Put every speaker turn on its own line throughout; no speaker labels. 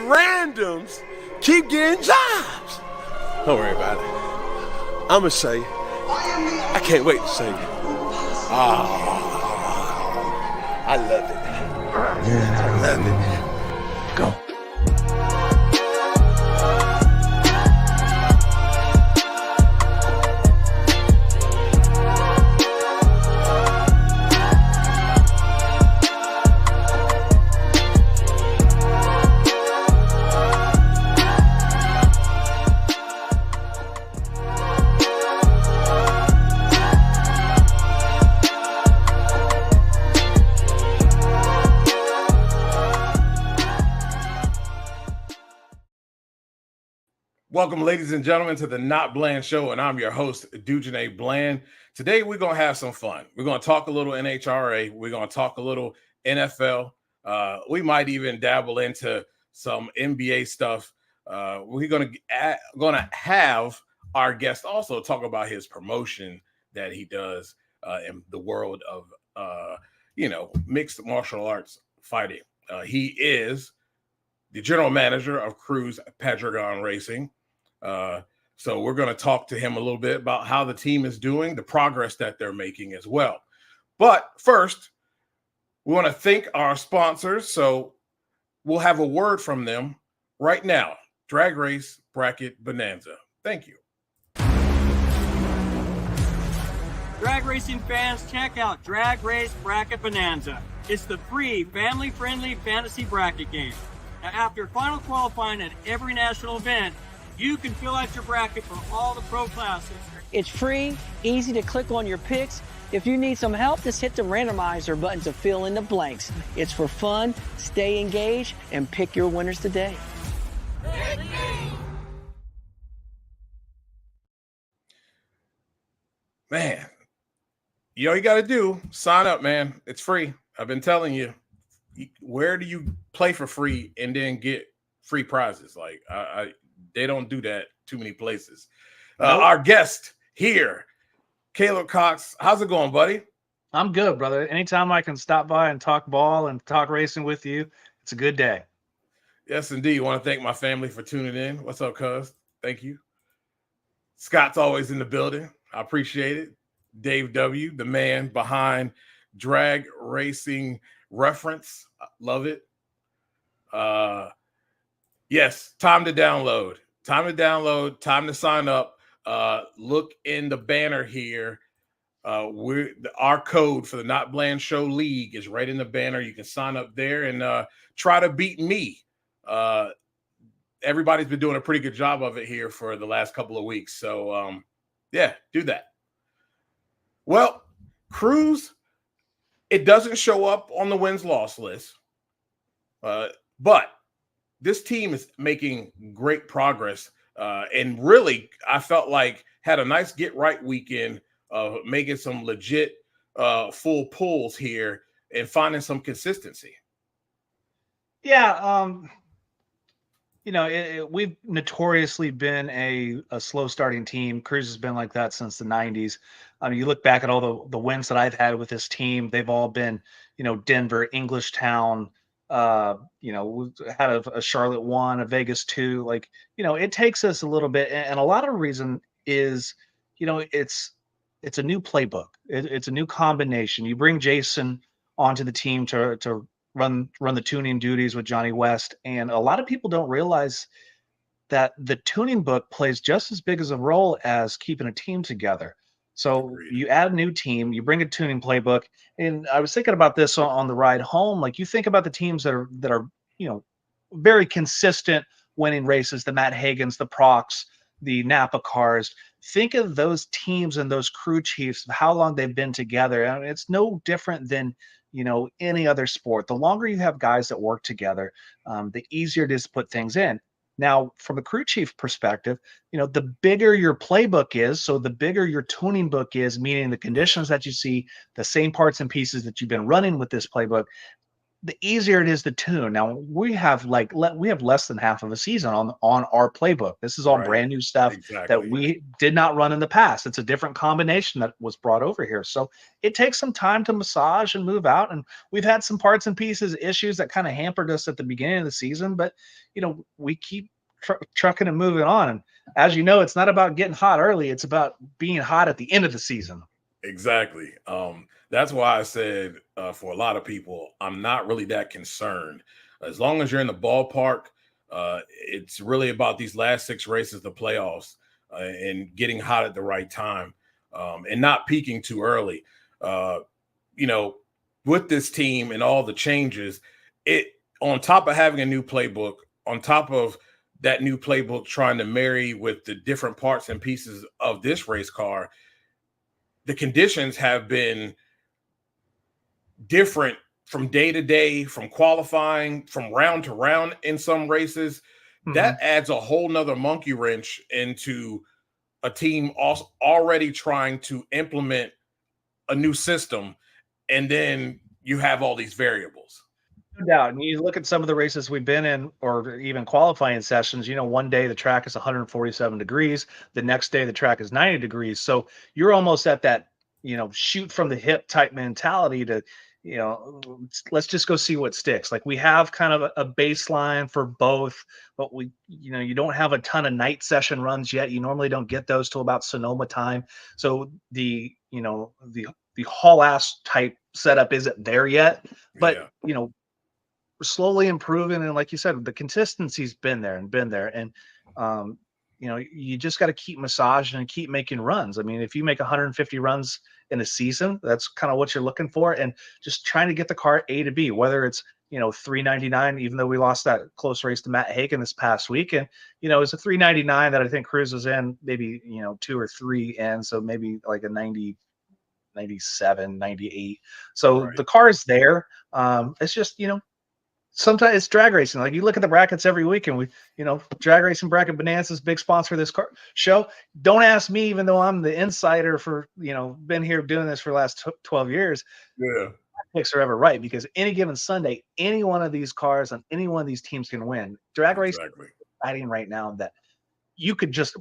randoms keep getting jobs. Don't worry about it. I'm going to say, I can't wait to say it. I love it. I love it. Go.
Welcome, ladies and gentlemen, to the NotBland Show, and I'm your host, Dujane Bland. Today, we're going to have some fun. We're going to talk a little NHRA. We're going to talk a little NFL. We might even dabble into some NBA stuff. We're going to have our guest also talk about his promotion that he does in the world of, mixed martial arts fighting. He is the general manager of Cruz Pedregon Racing. So we're going to talk to him a little bit about how the team is doing, the progress that they're making as well. But first, we want to thank our sponsors. So we'll have a word from them right now. Drag Race Bracket Bonanza. Thank you.
Drag racing fans, check out Drag Race Bracket Bonanza. It's the free, family-friendly fantasy bracket game. Now, after final qualifying at every national event, you can fill out your bracket for all the pro classes.
It's free, easy to click on your picks. If you need some help, just hit the randomizer button to fill in the blanks. It's for fun, stay engaged, and pick your winners today.
Man, all you got to do, sign up, man. It's free. I've been telling you. Where do you play for free and then get free prizes? Like, they don't do that too many places.
Nope.
Our guest here, Caleb Cox. How's it going, buddy?
I'm good, brother. Anytime I can stop by and talk ball and talk racing with you, it's a good day.
Yes, indeed. I want to thank my family for tuning in. What's up, cuz? Thank you. Scott's always in the building. I appreciate it. Dave W., the man behind Drag Racing Reference. Love it. Yes, time to download. Time to sign up. Look in the banner here. Our code for the NotBland Show League is right in the banner. You can sign up there and try to beat me. Everybody's been doing a pretty good job of it here for the last couple of weeks. So, yeah, do that. Well, Cruz, it doesn't show up on the wins-loss list, but this team is making great progress, and really, I felt like had a nice get-right weekend of making some legit full pulls here and finding some consistency.
Yeah, we've notoriously been a slow starting team. Cruz has been like that since the 90s. You look back at all the wins that I've had with this team, they've all been, Denver, Englishtown, we've had a Charlotte 1, a Vegas 2. Like, it takes us a little bit. And a lot of reason is, it's a new playbook. It's a new combination. You bring Jason onto the team to run the tuning duties with Johnny West. And a lot of people don't realize that the tuning book plays just as big as a role as keeping a team together. So you add a new team, you bring a tuning playbook. And I was thinking about this on the ride home. Like, you think about the teams that are very consistent winning races, the Matt Hagans, the Procs, the Napa cars. Think of those teams and those crew chiefs, how long they've been together. I mean, it's no different than any other sport. The longer you have guys that work together, the easier it is to put things in. Now, from a crew chief perspective, the bigger your playbook is, so the bigger your tuning book is, meaning the conditions that you see, the same parts and pieces that you've been running with this playbook, the easier it is to tune. Now we have less than half of a season on our playbook. This is all
Right.
brand new stuff that
Exactly.
we did not run in the past. It's a different combination that was brought over here. So it takes some time to massage and move out. And we've had some parts and pieces issues that kind of hampered us at the beginning of the season, but we keep trucking and moving on. And as you know, it's not about getting hot early. It's about being hot at the end of the season.
Exactly. That's why I said for a lot of people, I'm not really that concerned. As long as you're in the ballpark, it's really about these last 6 races, the playoffs, and getting hot at the right time, and not peaking too early. With this team and all the changes, it on top of having a new playbook, on top of that new playbook trying to marry with the different parts and pieces of this race car, the conditions have been different from day to day, from qualifying, from round to round in some races. That adds a whole nother monkey wrench into a team already trying to implement a new system. And then you have all these variables.
No doubt. And you look at some of the races we've been in, or even qualifying sessions, one day the track is 147 degrees. The next day the track is 90 degrees. So you're almost at that, shoot from the hip type mentality to, let's just go see what sticks. Like we have kind of a baseline for both, but you don't have a ton of night session runs yet. You normally don't get those till about Sonoma time. So the haul ass type setup isn't there yet, but we're slowly improving. And like you said, the consistency's been there. And you just got to keep massaging and keep making runs. I mean, if you make 150 runs in a season, that's kind of what you're looking for. And just trying to get the car A to B, whether it's, 399, even though we lost that close race to Matt Hagan this past week. And, it's a 399 that I think Cruz was in maybe, 2 or 3 in. So maybe like a 90, 97, 98. So
Right.
the car is there. It's just, sometimes it's drag racing. Like you look at the brackets every week, and Drag Racing Bracket Bonanza's big sponsor of this show. Don't ask me, even though I'm the insider for, been here doing this for the last 12 years.
Yeah.
Picks are ever right, because any given Sunday, any one of these cars on any one of these teams can win. Drag racing is exciting right now that you could just,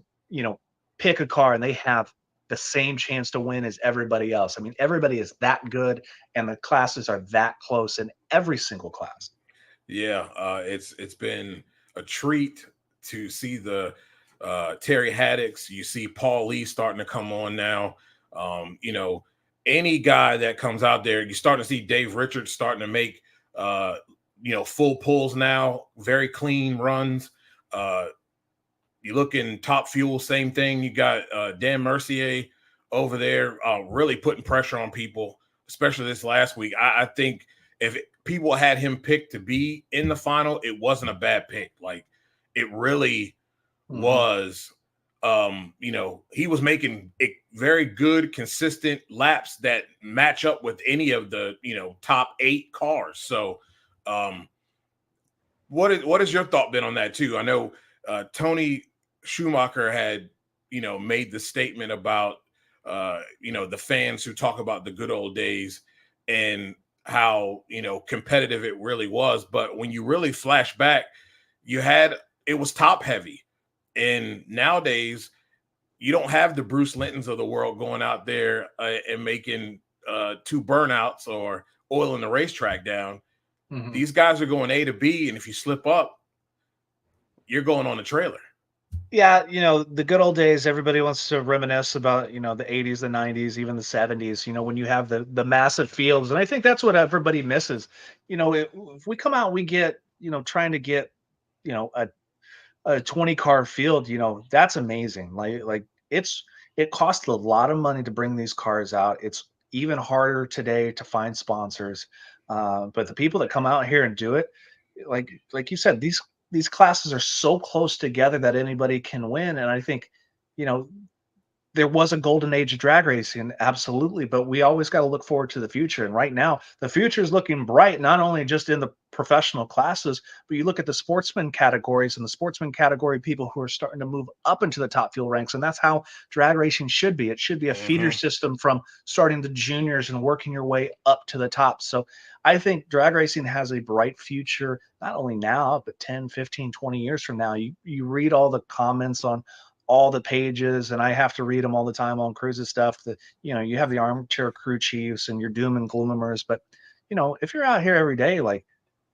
pick a car and they have the same chance to win as everybody else. I mean, everybody is that good, and the classes are that close in every single class.
Yeah, it's been a treat to see the Terry Haddocks. You see Paul Lee starting to come on now. Any guy that comes out there, you're starting to see Dave Richards starting to make full pulls now, very clean runs. You look in Top Fuel, same thing. You got Dan Mercier over there really putting pressure on people, especially this last week. I think if people had him picked to be in the final, it wasn't a bad pick. Like it really was. He was making very good, consistent laps that match up with any of the top 8 cars. So, what is your thought been on that too? I know Tony Schumacher had made the statement about the fans who talk about the good old days and how competitive it really was. But when you really flash back, it was top heavy. And nowadays, you don't have the Bruce Lintons of the world going out there and making 2 burnouts or oiling the racetrack down. Mm-hmm. These guys are going A to B, and if you slip up, you're going on a trailer.
Yeah, the good old days, everybody wants to reminisce about, the 80s, the 90s, even the 70s, when you have the massive fields. And I think that's what everybody misses. If we come out, we get, trying to get, a 20 car field, that's amazing. Like it costs a lot of money to bring these cars out. It's even harder today to find sponsors. But the people that come out here and do it, like you said, these classes are so close together that anybody can win. And I think, there was a golden age of drag racing, absolutely, but we always got to look forward to the future. And right now, the future is looking bright, not only just in the professional classes, but you look at the sportsman categories and the sportsman category people who are starting to move up into the top fuel ranks. And that's how drag racing should be. It should be a feeder system from starting the juniors and working your way up to the top. So I think drag racing has a bright future, not only now, but 10, 15, 20 years from now. You read all the comments on all the pages, and I have to read them all the time on Cruz's stuff. That, you know, you have the armchair crew chiefs and your doom and gloomers, but you know, if you're out here every day, like,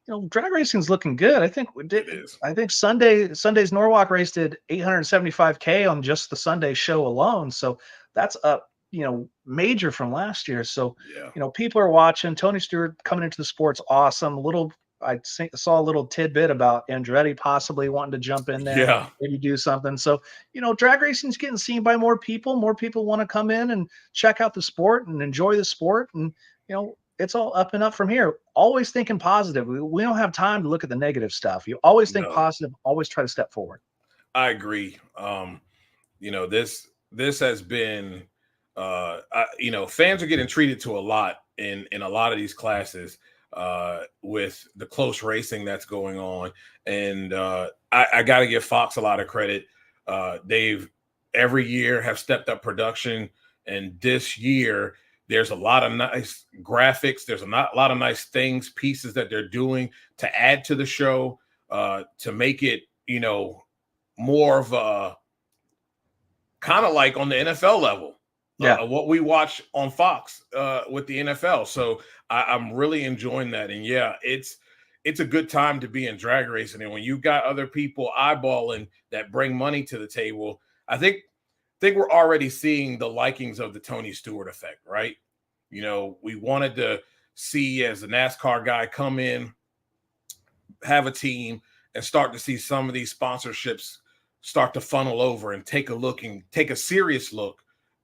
you know, drag racing's looking good. I think Sunday's Norwalk race did 875K on just the Sunday show alone. So that's up, you know, major from last year. So, you know, people are watching. Tony Stewart coming into the sport's awesome. I saw a little tidbit about Andretti possibly wanting to jump in there, maybe do something. So, you know, drag racing is getting seen by more people. More people want to come in and check out the sport and enjoy the sport. And, you know, it's all up and up from here. Always thinking positive. We don't have time to look at the negative stuff. You always think positive, always try to step forward.
I agree. You know, this has been, you know, fans are getting treated to a lot in a lot of these classes. With the close racing that's going on. And I got to give Fox a lot of credit. They've every year have stepped up production. And this year, there's a lot of nice graphics. There's a lot of nice pieces that they're doing to add to the show, to make it, you know, more of a kind of like on the NFL level. What we watch on Fox with the NFL. So I'm really enjoying that. And yeah, it's a good time to be in drag racing. And when you got other people eyeballing that bring money to the table, I think we're already seeing the likings of the Tony Stewart effect, right? You know, we wanted to see, as a NASCAR guy, come in, have a team, and start to see some of these sponsorships start to funnel over and take a serious look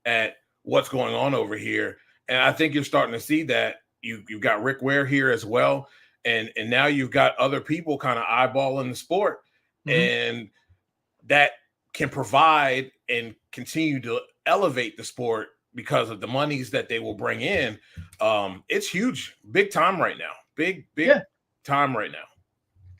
at what's going on over here. And I think you're starting to see that. You've got Rick Ware here as well. And now you've got other people kind of eyeballing the sport. And that can provide and continue to elevate the sport because of the monies that they will bring in. It's huge, big time right now. Big time right now.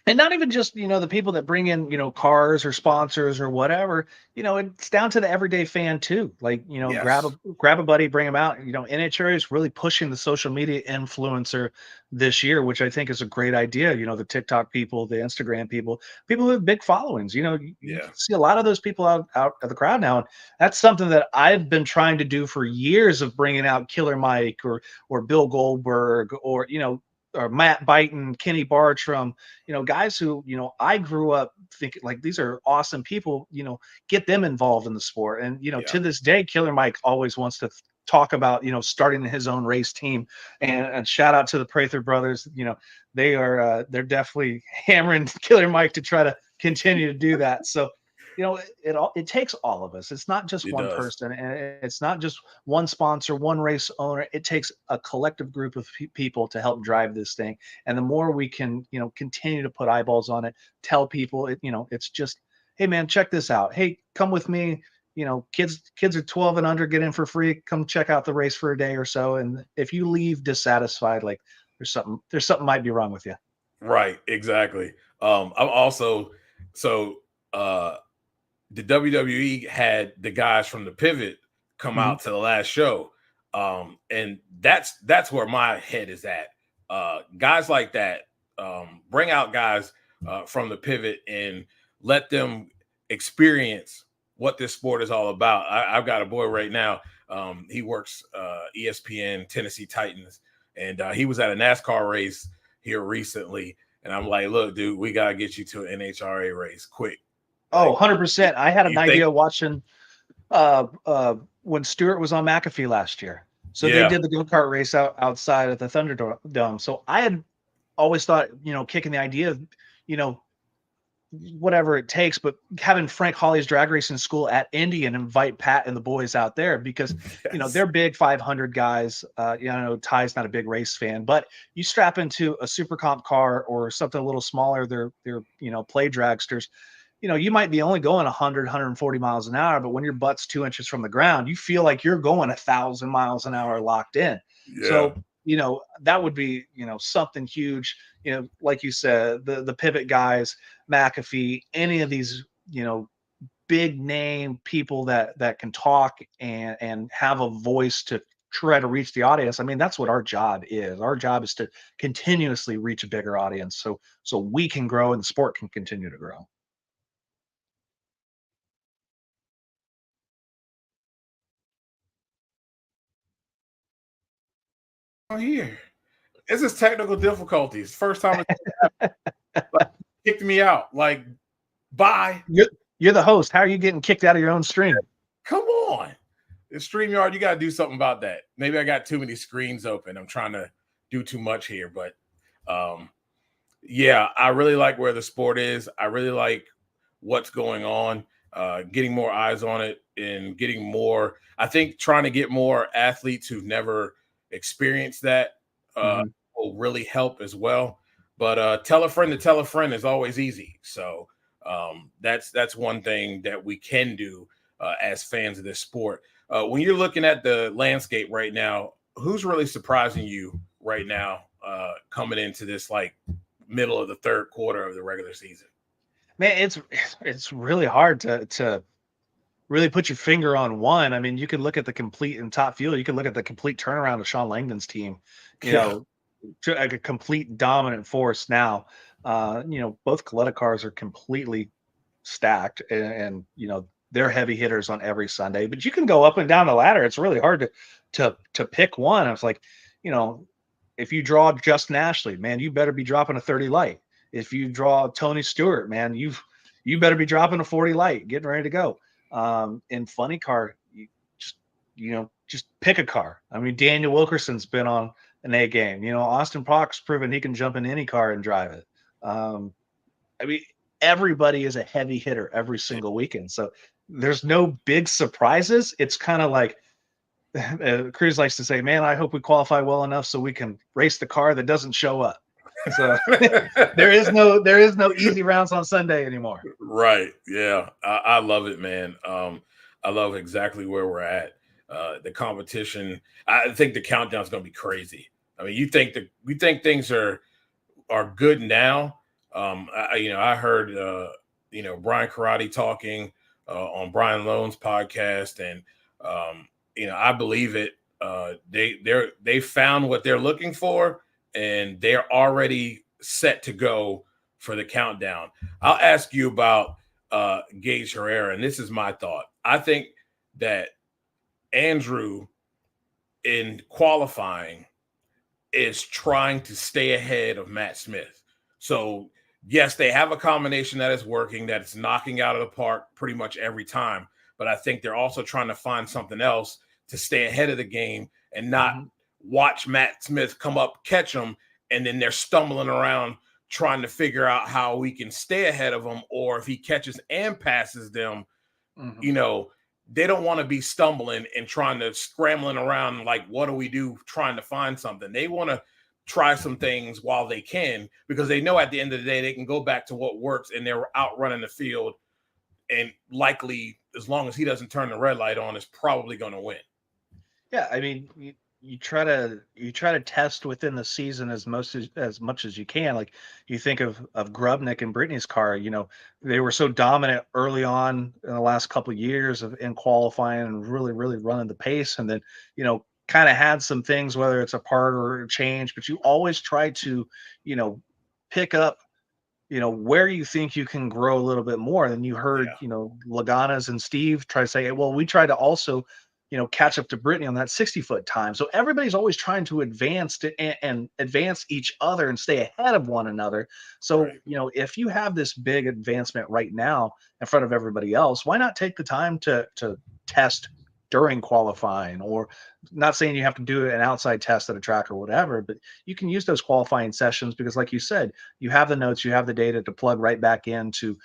And not even just, you know, the people that bring in, you know, cars or sponsors or whatever, you know, it's down to the everyday fan too. Like, you know, grab a buddy, bring them out. You know, NHRA is really pushing the social media influencer this year, which I think is a great idea. You know, the TikTok people, the Instagram people who have big followings, you know, you see a lot of those people out of the crowd now. And that's something that I've been trying to do for years, of bringing out Killer Mike or Bill Goldberg, or, you know, or Matt Byton, Kenny Bartram, you know, guys who, you know, I grew up thinking like, these are awesome people, you know, get them involved in the sport. And, you know, to this day, Killer Mike always wants to talk about, you know, starting his own race team. And shout out to the Prather brothers. You know, they're definitely hammering Killer Mike to try to continue to do that. So, you know, it takes all of us. It's not just one person, and it's not just one sponsor, one race owner. It takes a collective group of people to help drive this thing. And the more we can, you know, continue to put eyeballs on it, tell people, you know, it's just, hey man, check this out. Hey, come with me. You know, kids are 12 and under, get in for free. Come check out the race for a day or so. And if you leave dissatisfied, like there's something might be wrong with you.
Right. Exactly. I'm also, the WWE had the guys from the Pivot come out to the last show. And that's where my head is at. Guys like that, bring out guys from the Pivot and let them experience what this sport is all about. I've got a boy right now. He works ESPN Tennessee Titans, and he was at a NASCAR race here recently. And I'm like, look, dude, we got to get you to an NHRA race quick.
Oh, 100%. I had an idea watching when Stewart was on McAfee last year. So they did the go-kart race outside at the Thunderdome. So I had always thought, you know, kicking the idea of, you know, whatever it takes, but having Frank Hawley's drag racing school at Indy and invite Pat and the boys out there, because, you know, they're big 500 guys. You know, Ty's not a big race fan, but you strap into a super comp car or something a little smaller, they're, you know, play dragsters. You know, you might be only going 100, 140 miles an hour, but when your butt's 2 inches from the ground, you feel like you're going 1,000 miles an hour locked in. So that would be, something huge. Like you said, the pivot guys, McAfee, any of these, big name people that can talk and have a voice to try to reach the audience. I mean, that's what our job is. Our job is to continuously reach a bigger audience so we can grow and the sport can continue to grow.
Here. This is technical difficulties. First time it kicked me out. Like, bye.
You're the host. How are you getting kicked out of your own stream?
Come on. It's StreamYard. You got to do something about that. Maybe I got too many screens open. I'm trying to do too much here. But, yeah, I really like where the sport is. I really like what's going on, getting more eyes on it and getting more – I think trying to get more athletes who've never experienced that will really help as well. But tell a friend to tell a friend is always easy. So that's one thing that we can do as fans of this sport. When you're looking at the landscape right now, who's really surprising you right now coming into this like middle of the third quarter of the regular season?
Man, it's really hard to really put your finger on one. I mean, you can look at the complete and top field. You can look at the complete turnaround of Sean Langdon's team, to like a complete dominant force now. Both Coletta cars are completely stacked and they're heavy hitters on every Sunday, but you can go up and down the ladder. It's really hard to pick one. I was like, if you draw Justin Ashley, man, you better be dropping a 30 light. If you draw Tony Stewart, man, you better be dropping a 40 light, getting ready to go. In funny car, just pick a car. I mean, Daniel Wilkerson's been on an A game. Austin Prock's proven he can jump in any car and drive it. I mean, everybody is a heavy hitter every single weekend. So there's no big surprises. It's kind of like Cruz likes to say, man, I hope we qualify well enough so we can race the car that doesn't show up. So there is no easy rounds on Sunday anymore.
Right. Yeah. I love it, man. I love exactly where we're at. The competition. I think the countdown is going to be crazy. I mean, we think things are good now. I heard Brian Karate talking on Brian Lone's podcast, and I believe it. They found what they're looking for, and they're already set to go for the countdown. I'll ask you about Gage Herrera, and this is my thought. I think that Andrew in qualifying is trying to stay ahead of Matt Smith. So yes, they have a combination that is working, that it's knocking out of the park pretty much every time. But I think they're also trying to find something else to stay ahead of the game and not watch Matt Smith come up, catch him, and then they're stumbling around trying to figure out how we can stay ahead of him, or if he catches and passes them, they don't want to be stumbling and trying to scrambling around like, what do we do trying to find something? They want to try some things while they can, because they know at the end of the day they can go back to what works, and they're out running the field, and likely, as long as he doesn't turn the red light on, is probably going to win.
Yeah, I mean, you try to test within the season as much as you can. Like you think of Grubnick and Brittany's car, they were so dominant early on in the last couple of years in qualifying and really, really running the pace. And then, kind of had some things, whether it's a part or a change, but you always try to, pick up, where you think you can grow a little bit more. And you heard, Laganas and Steve try to say, well, we try to also, catch up to Brittany on that 60-foot time. So everybody's always trying to advance and advance each other and stay ahead of one another. So, if you have this big advancement right now in front of everybody else, why not take the time to test during qualifying? Or not saying you have to do an outside test at a track or whatever, but you can use those qualifying sessions because, like you said, you have the notes, you have the data to plug right back into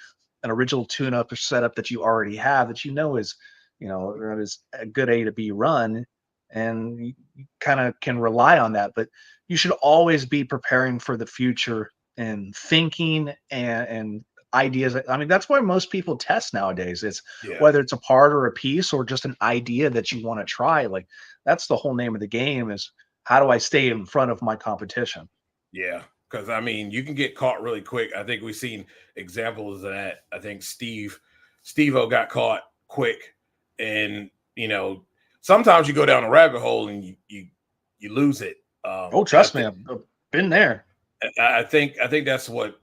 an original tune-up or setup that you already have that is that is a good A to B run, and you kind of can rely on that. But you should always be preparing for the future and thinking and ideas. I mean, that's why most people test nowadays. It's whether it's a part or a piece or just an idea that you want to try. Like that's the whole name of the game, is how do I stay in front of my competition?
Yeah. Because, I mean, you can get caught really quick. I think we've seen examples of that. I think Steve-O got caught quick. And, you know, sometimes you go down a rabbit hole and you lose it.
Trust me, I've been there.
I think that's what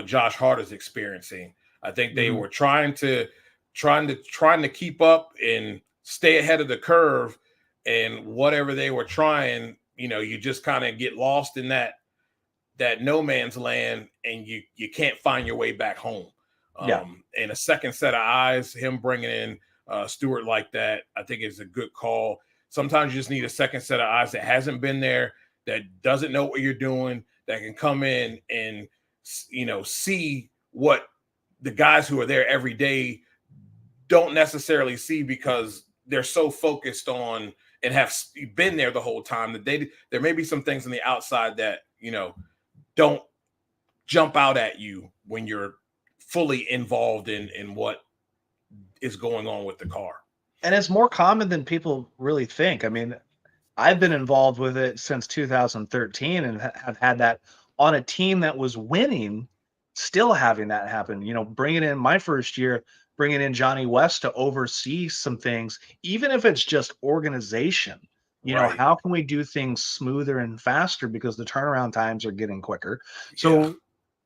Josh Hart is experiencing. I think they were trying to keep up and stay ahead of the curve, and whatever they were trying, you know, you just kind of get lost in that no man's land, and you can't find your way back home. And a second set of eyes, him bringing in Stewart like that, I think is a good call. Sometimes you just need a second set of eyes that hasn't been there, that doesn't know what you're doing, that can come in and, you know, see what the guys who are there every day don't necessarily see, because they're so focused on and have been there the whole time that there may be some things on the outside that, you know, don't jump out at you when you're fully involved in what is going on with the car.
And it's more common than people really think. I mean, I've been involved with it since 2013 and have had that on a team that was winning, still having that happen. You know, bringing in my first year, bringing in Johnny West to oversee some things, even if it's just organization. You know, how can we do things smoother and faster, because the turnaround times are getting quicker. So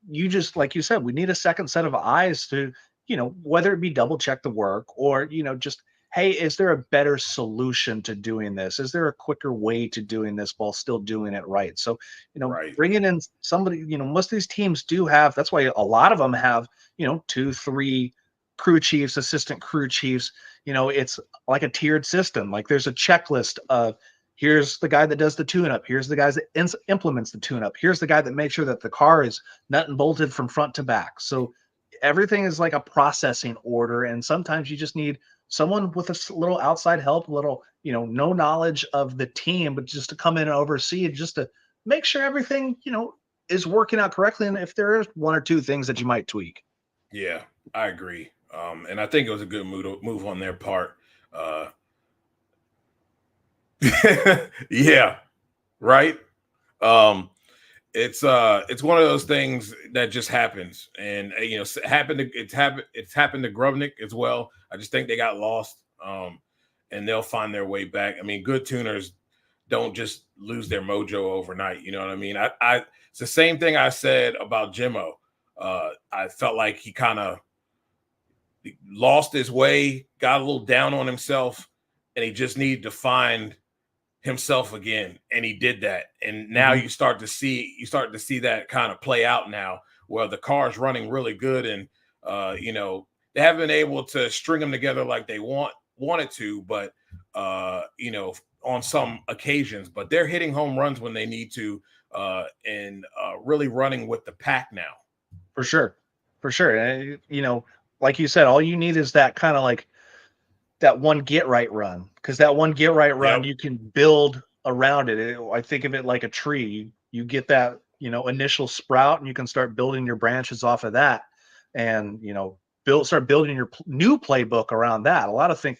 you just, like you said, we need a second set of eyes to, you know, whether it be double check the work or, you know, just, hey, is there a better solution to doing this? Is there a quicker way to doing this while still doing it right? So, you know, bringing in somebody, you know, most of these teams do have, that's why a lot of them have, you know, 2, 3 crew chiefs, assistant crew chiefs. You know, it's like a tiered system. Like there's a checklist of, here's the guy that does the tune-up. Here's the guy that implements the tune-up. Here's the guy that makes sure that the car is nut and bolted from front to back. So everything is like a processing order. And sometimes you just need someone with a little outside help, a little, you know, no knowledge of the team, but just to come in and oversee it, just to make sure everything, you know, is working out correctly. And if there is 1 or 2 things that you might tweak. Yeah,
I agree. And I think it was a good move on their part. Yeah, right. It's one of those things that just happens, and you know, it's happened to Grubnick as well. I just think they got lost, and they'll find their way back. I mean, good tuners don't just lose their mojo overnight. You know what I mean? It's the same thing I said about Jimmo. I felt like he kind of lost his way, got a little down on himself, and he just needed to find himself again, and he did that. And now you start to see that kind of play out now, where the car's running really good, and you know, they haven't been able to string them together like they wanted to, but you know, on some occasions, but they're hitting home runs when they need to, and really running with the pack now.
For sure. And, you know, like you said, all you need is that kind of like that one get right run, because that one get right run, you can build around it. I think of it like a tree. You get that, you know, initial sprout, and you can start building your branches off of that, and, you know, start building your new playbook around that. A lot of think,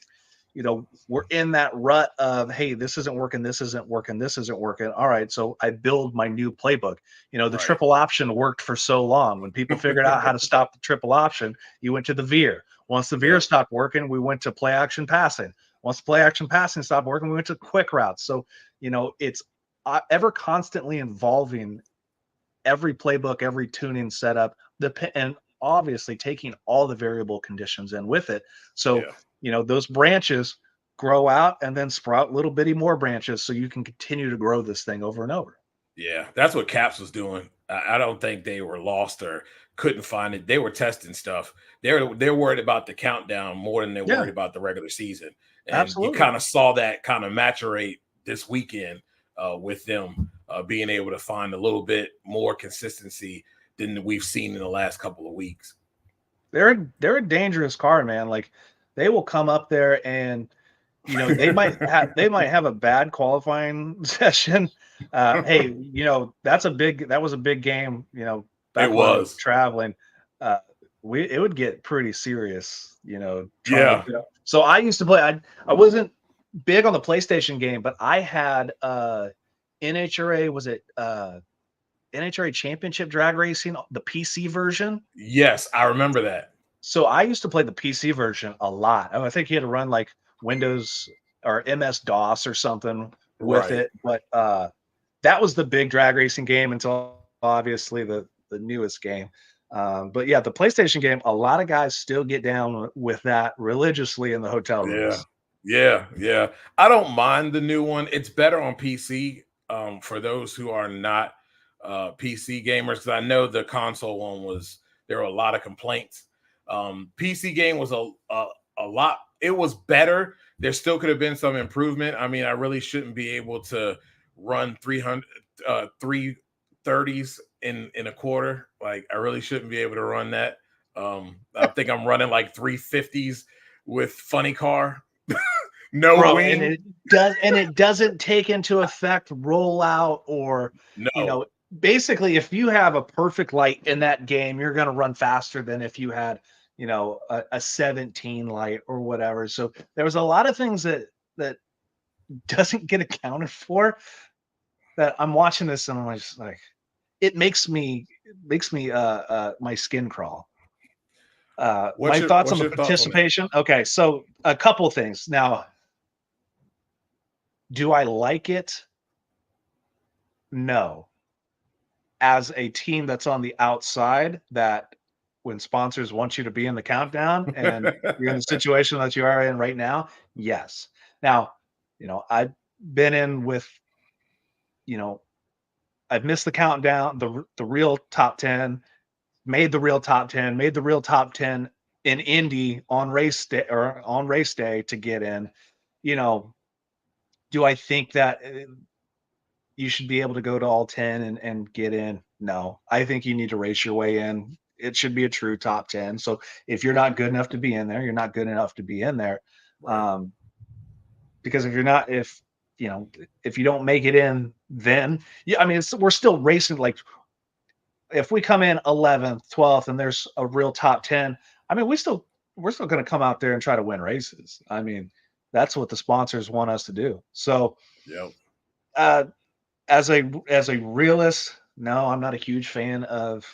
you know, we're in that rut of, hey, this isn't working, this isn't working, this isn't working. All right, so I build my new playbook. You know, the triple option worked for so long. When people figured out how to stop the triple option, you went to the veer. Once the veer stopped working, we went to play action passing. Once the play action passing stopped working, we went to quick routes. So, you know, it's ever constantly involving every playbook, every tuning setup, and obviously taking all the variable conditions in with it. So, you know, those branches grow out and then sprout little bitty more branches, so you can continue to grow this thing over and over.
Yeah, that's what Caps was doing. I don't think they were lost or couldn't find it. They were testing stuff. They're worried about the countdown more than they're worried about the regular season. And
absolutely,
you kind of saw that kind of maturate this weekend with them being able to find a little bit more consistency than we've seen in the last couple of weeks.
They're a dangerous car, man. Like, they will come up there and, you know, they might have a bad qualifying session. Hey, you know, that was a big game, you know, back
it was
traveling. It would get pretty serious, you know. So I used to play, I wasn't big on the PlayStation game, but I had NHRA, was it NHRA Championship Drag Racing, the PC version?
Yes, I remember that.
So I used to play the PC version a lot. I think you had to run like Windows or MS-DOS or something with
Right.
it. But that was the big drag racing game until obviously the newest game. But yeah, the PlayStation game, a lot of guys still get down with that religiously in the hotel rooms.
Yeah. I don't mind the new one. It's better on PC for those who are not PC gamers, because I know the console one there were a lot of complaints. PC game was a lot. It was better. There still could have been some improvement. I mean, I really shouldn't be able to run 330s in a quarter. Like, I really shouldn't be able to run that. I think I'm running like 350s with funny car. No
Bro,
wing.
and it doesn't take into effect rollout or
No.
basically if you have a perfect light in that game, you're going to run faster than if you had a 17 light or whatever. So there was a lot of things that doesn't get accounted for, that I'm watching this and I'm just like, it makes me my skin crawl. My thoughts on the participation. Okay, so a couple of things. Now, do I like it? No. As a team that's on the outside, that when sponsors want you to be in the countdown and you're in the situation that you are in right now, yes. Now, I've been in with, I've missed the countdown, the real top 10, made the real top 10, made the real top 10 in Indy on race day to get in. Do I think that you should be able to go to all 10 and get in? No, I think you need to race your way in. It should be a true top 10. So if you're not good enough to be in there, you're not good enough to be in there. Right. Because if you don't make it in, then we're still racing. Like, if we come in 11th, 12th, and there's a real top 10, we're still going to come out there and try to win races. That's what the sponsors want us to do. So, as a realist, no, I'm not a huge fan of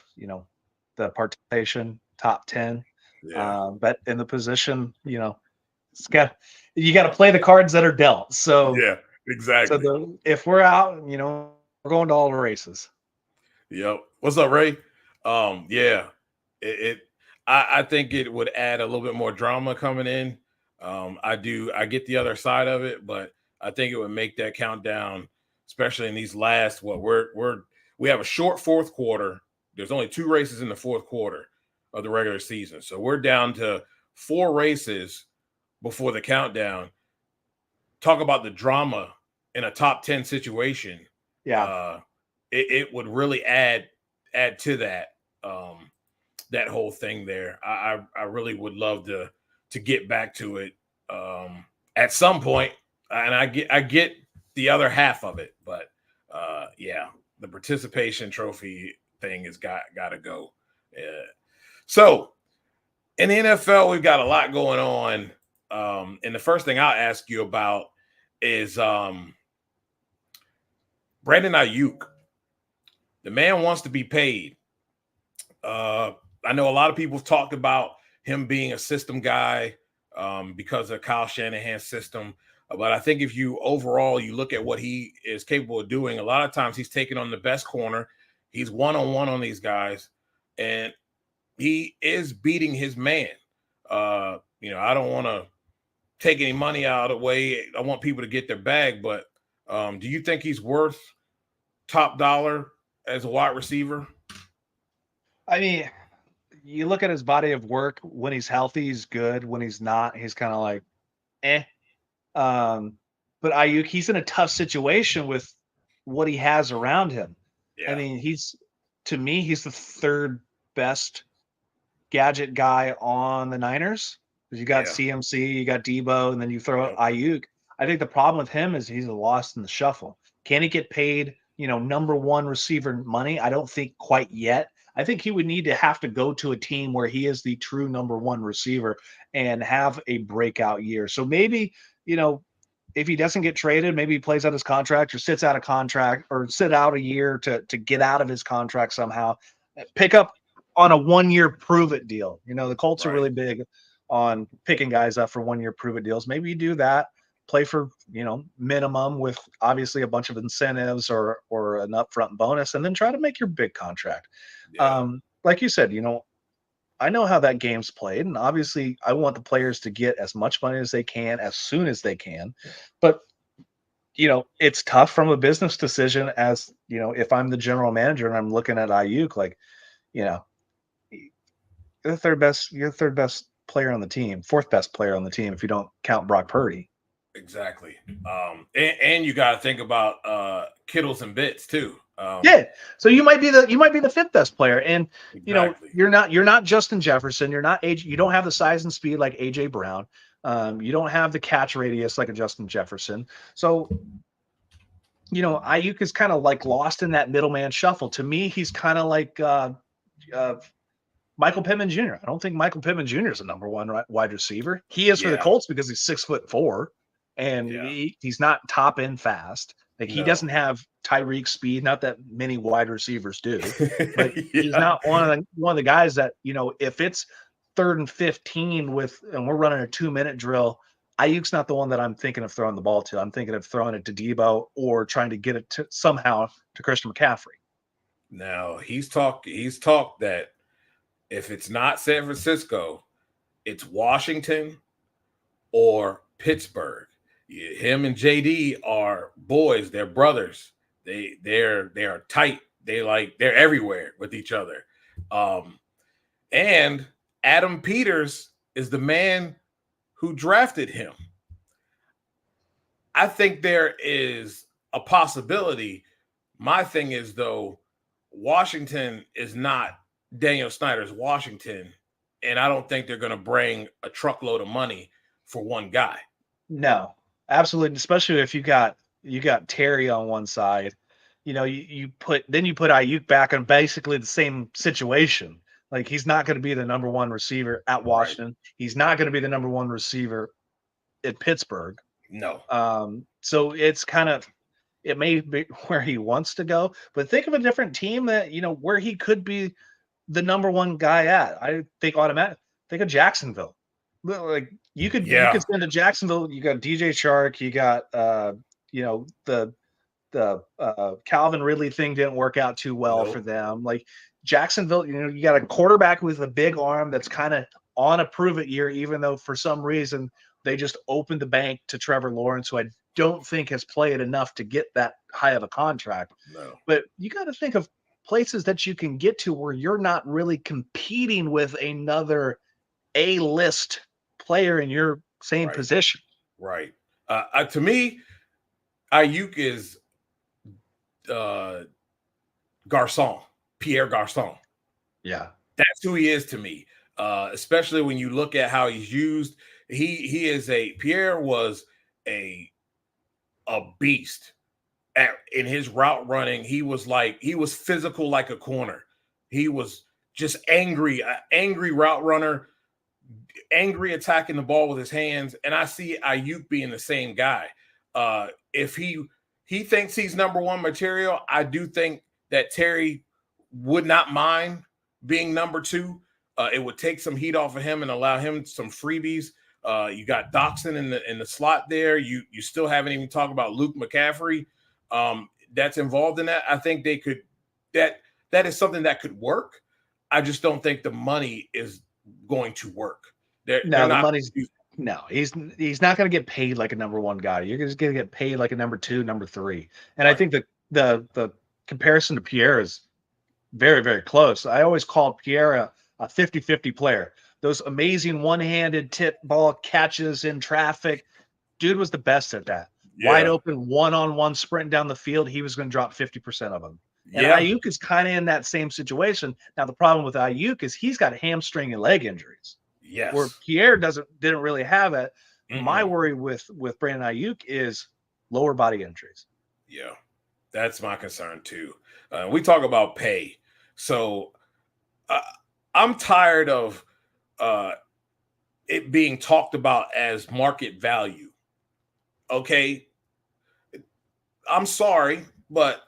the participation top 10.
Yeah.
But in the position, you got to play the cards that are dealt. So
yeah, exactly.
So if we're out, we're going to all the races.
Yep. What's up, Ray? Yeah. I think it would add a little bit more drama coming in. I get the other side of it, but I think it would make that countdown, especially in these last we have a short fourth quarter. There's only 2 races in the fourth quarter of the regular season. So we're down to 4 races before the countdown. Talk about the drama in a top 10 situation.
Yeah.
It would really add to that that whole thing there. I really would love to get back to it at some point, and I get the other half of it, but yeah, the participation trophy thing has got to go. So in the NFL, we've got a lot going on, and the first thing I'll ask you about is Brandon Ayuk. The man wants to be paid. I know a lot of people have talked about him being a system guy because of Kyle Shanahan's system. But I think if you look at what he is capable of doing, a lot of times he's taking on the best corner. He's one-on-one on these guys, and he is beating his man. I don't want to take any money out of the way. I want people to get their bag, but do you think he's worth top dollar as a wide receiver?
You look at his body of work. When he's healthy, he's good. When he's not, he's kind of like, eh. But Ayuk, he's in a tough situation with what he has around him.
Yeah.
He's the third best gadget guy on the Niners. You got CMC, you got Debo, and then you throw out Ayuk. I think the problem with him is he's lost in the shuffle. Can he get paid, number one receiver money? I don't think quite yet. I think he would need to have to go to a team where he is the true number one receiver and have a breakout year. So maybe, if he doesn't get traded, maybe he plays out his contract or sits out of contract or sit out a year to get out of his contract somehow. Pick up on a 1 year prove it deal. The Colts are really big on picking guys up for 1 year prove it deals. Maybe you do that, play for, minimum with obviously a bunch of incentives or an upfront bonus, and then try to make your big contract. Yeah. Like you said, I know how that game's played, and obviously I want the players to get as much money as they can as soon as they can. But, it's tough from a business decision as, if I'm the general manager and I'm looking at Ayuk, like, you're the third best player on the team, fourth best player on the team if you don't count Brock Purdy.
Exactly. And you got to think about Kittles and Bits too.
So you might be the fifth best player, and exactly. you're not Justin Jefferson. You're not you don't have the size and speed like AJ Brown. You don't have the catch radius like a Justin Jefferson. So Ayuk is kind of like lost in that middleman shuffle. To me, he's kind of like Michael Pittman Jr. I don't think Michael Pittman Jr. is a number one wide receiver. He is for the Colts because he's 6'4", and he's not top end fast. Like he doesn't have Tyreek speed, not that many wide receivers do, but he's not one of the guys that, if it's 3rd and 15 and we're running a 2-minute drill, Ayuk's not the one that I'm thinking of throwing the ball to. I'm thinking of throwing it to Debo or trying to get it somehow to Christian McCaffrey.
Now he's talked that if it's not San Francisco, it's Washington or Pittsburgh. Him and JD are boys. They're brothers. They are tight. They're everywhere with each other. And Adam Peters is the man who drafted him. I think there is a possibility. My thing is, though, Washington is not Daniel Snyder's Washington, and I don't think they're going to bring a truckload of money for one guy.
No. Absolutely, especially if you got Terry on one side, you put Ayuk back in basically the same situation. Like he's not going to be the number one receiver at Washington. Right. He's not going to be the number one receiver at Pittsburgh.
No.
So it's it may be where he wants to go, but think of a different team that where he could be the number one guy at. I think think of Jacksonville. Like you could send to Jacksonville. You got DJ Shark. You got the Calvin Ridley thing didn't work out too well for them. Like Jacksonville, you got a quarterback with a big arm that's kind of on a prove it year, even though for some reason they just opened the bank to Trevor Lawrence, who I don't think has played enough to get that high of a contract.
No.
But you got to think of places that you can get to where you're not really competing with another A-list player in your same position.
Right. To me, Ayuk is Garcon, Pierre Garcon.
Yeah.
That's who he is to me. Especially when you look at how he's used. Pierre was a beast in his route running. He was physical like a corner. He was just angry route runner, angry attacking the ball with his hands. And I see Ayuk being the same guy. If he thinks he's number one material, I do think that Terry would not mind being number two. It would take some heat off of him and allow him some freebies. You got Doxson in the slot there. You still haven't even talked about Luke McCaffrey that's involved in that. I think they could that is something that could work. I just don't think the money is going to work. He's not going to get paid like a number one guy. You're just going to get paid like a number two, number three. And right. I think that the comparison to Pierre is very, very close. I always called Pierre a 50-50 player. Those amazing one-handed tip ball catches in traffic. Dude was the best at that. Yeah. Wide open, one-on-one sprint down the field. He was going to drop 50% of them. And Ayuk is kind of in that same situation. Now, the problem with Ayuk is he's got hamstring and leg injuries. Yes.
Where Pierre didn't really have it. Mm-hmm. My worry with Brandon Ayuk is lower body injuries.
Yeah, that's my concern too. We talk about pay. So I'm tired of it being talked about as market value. Okay, I'm sorry, but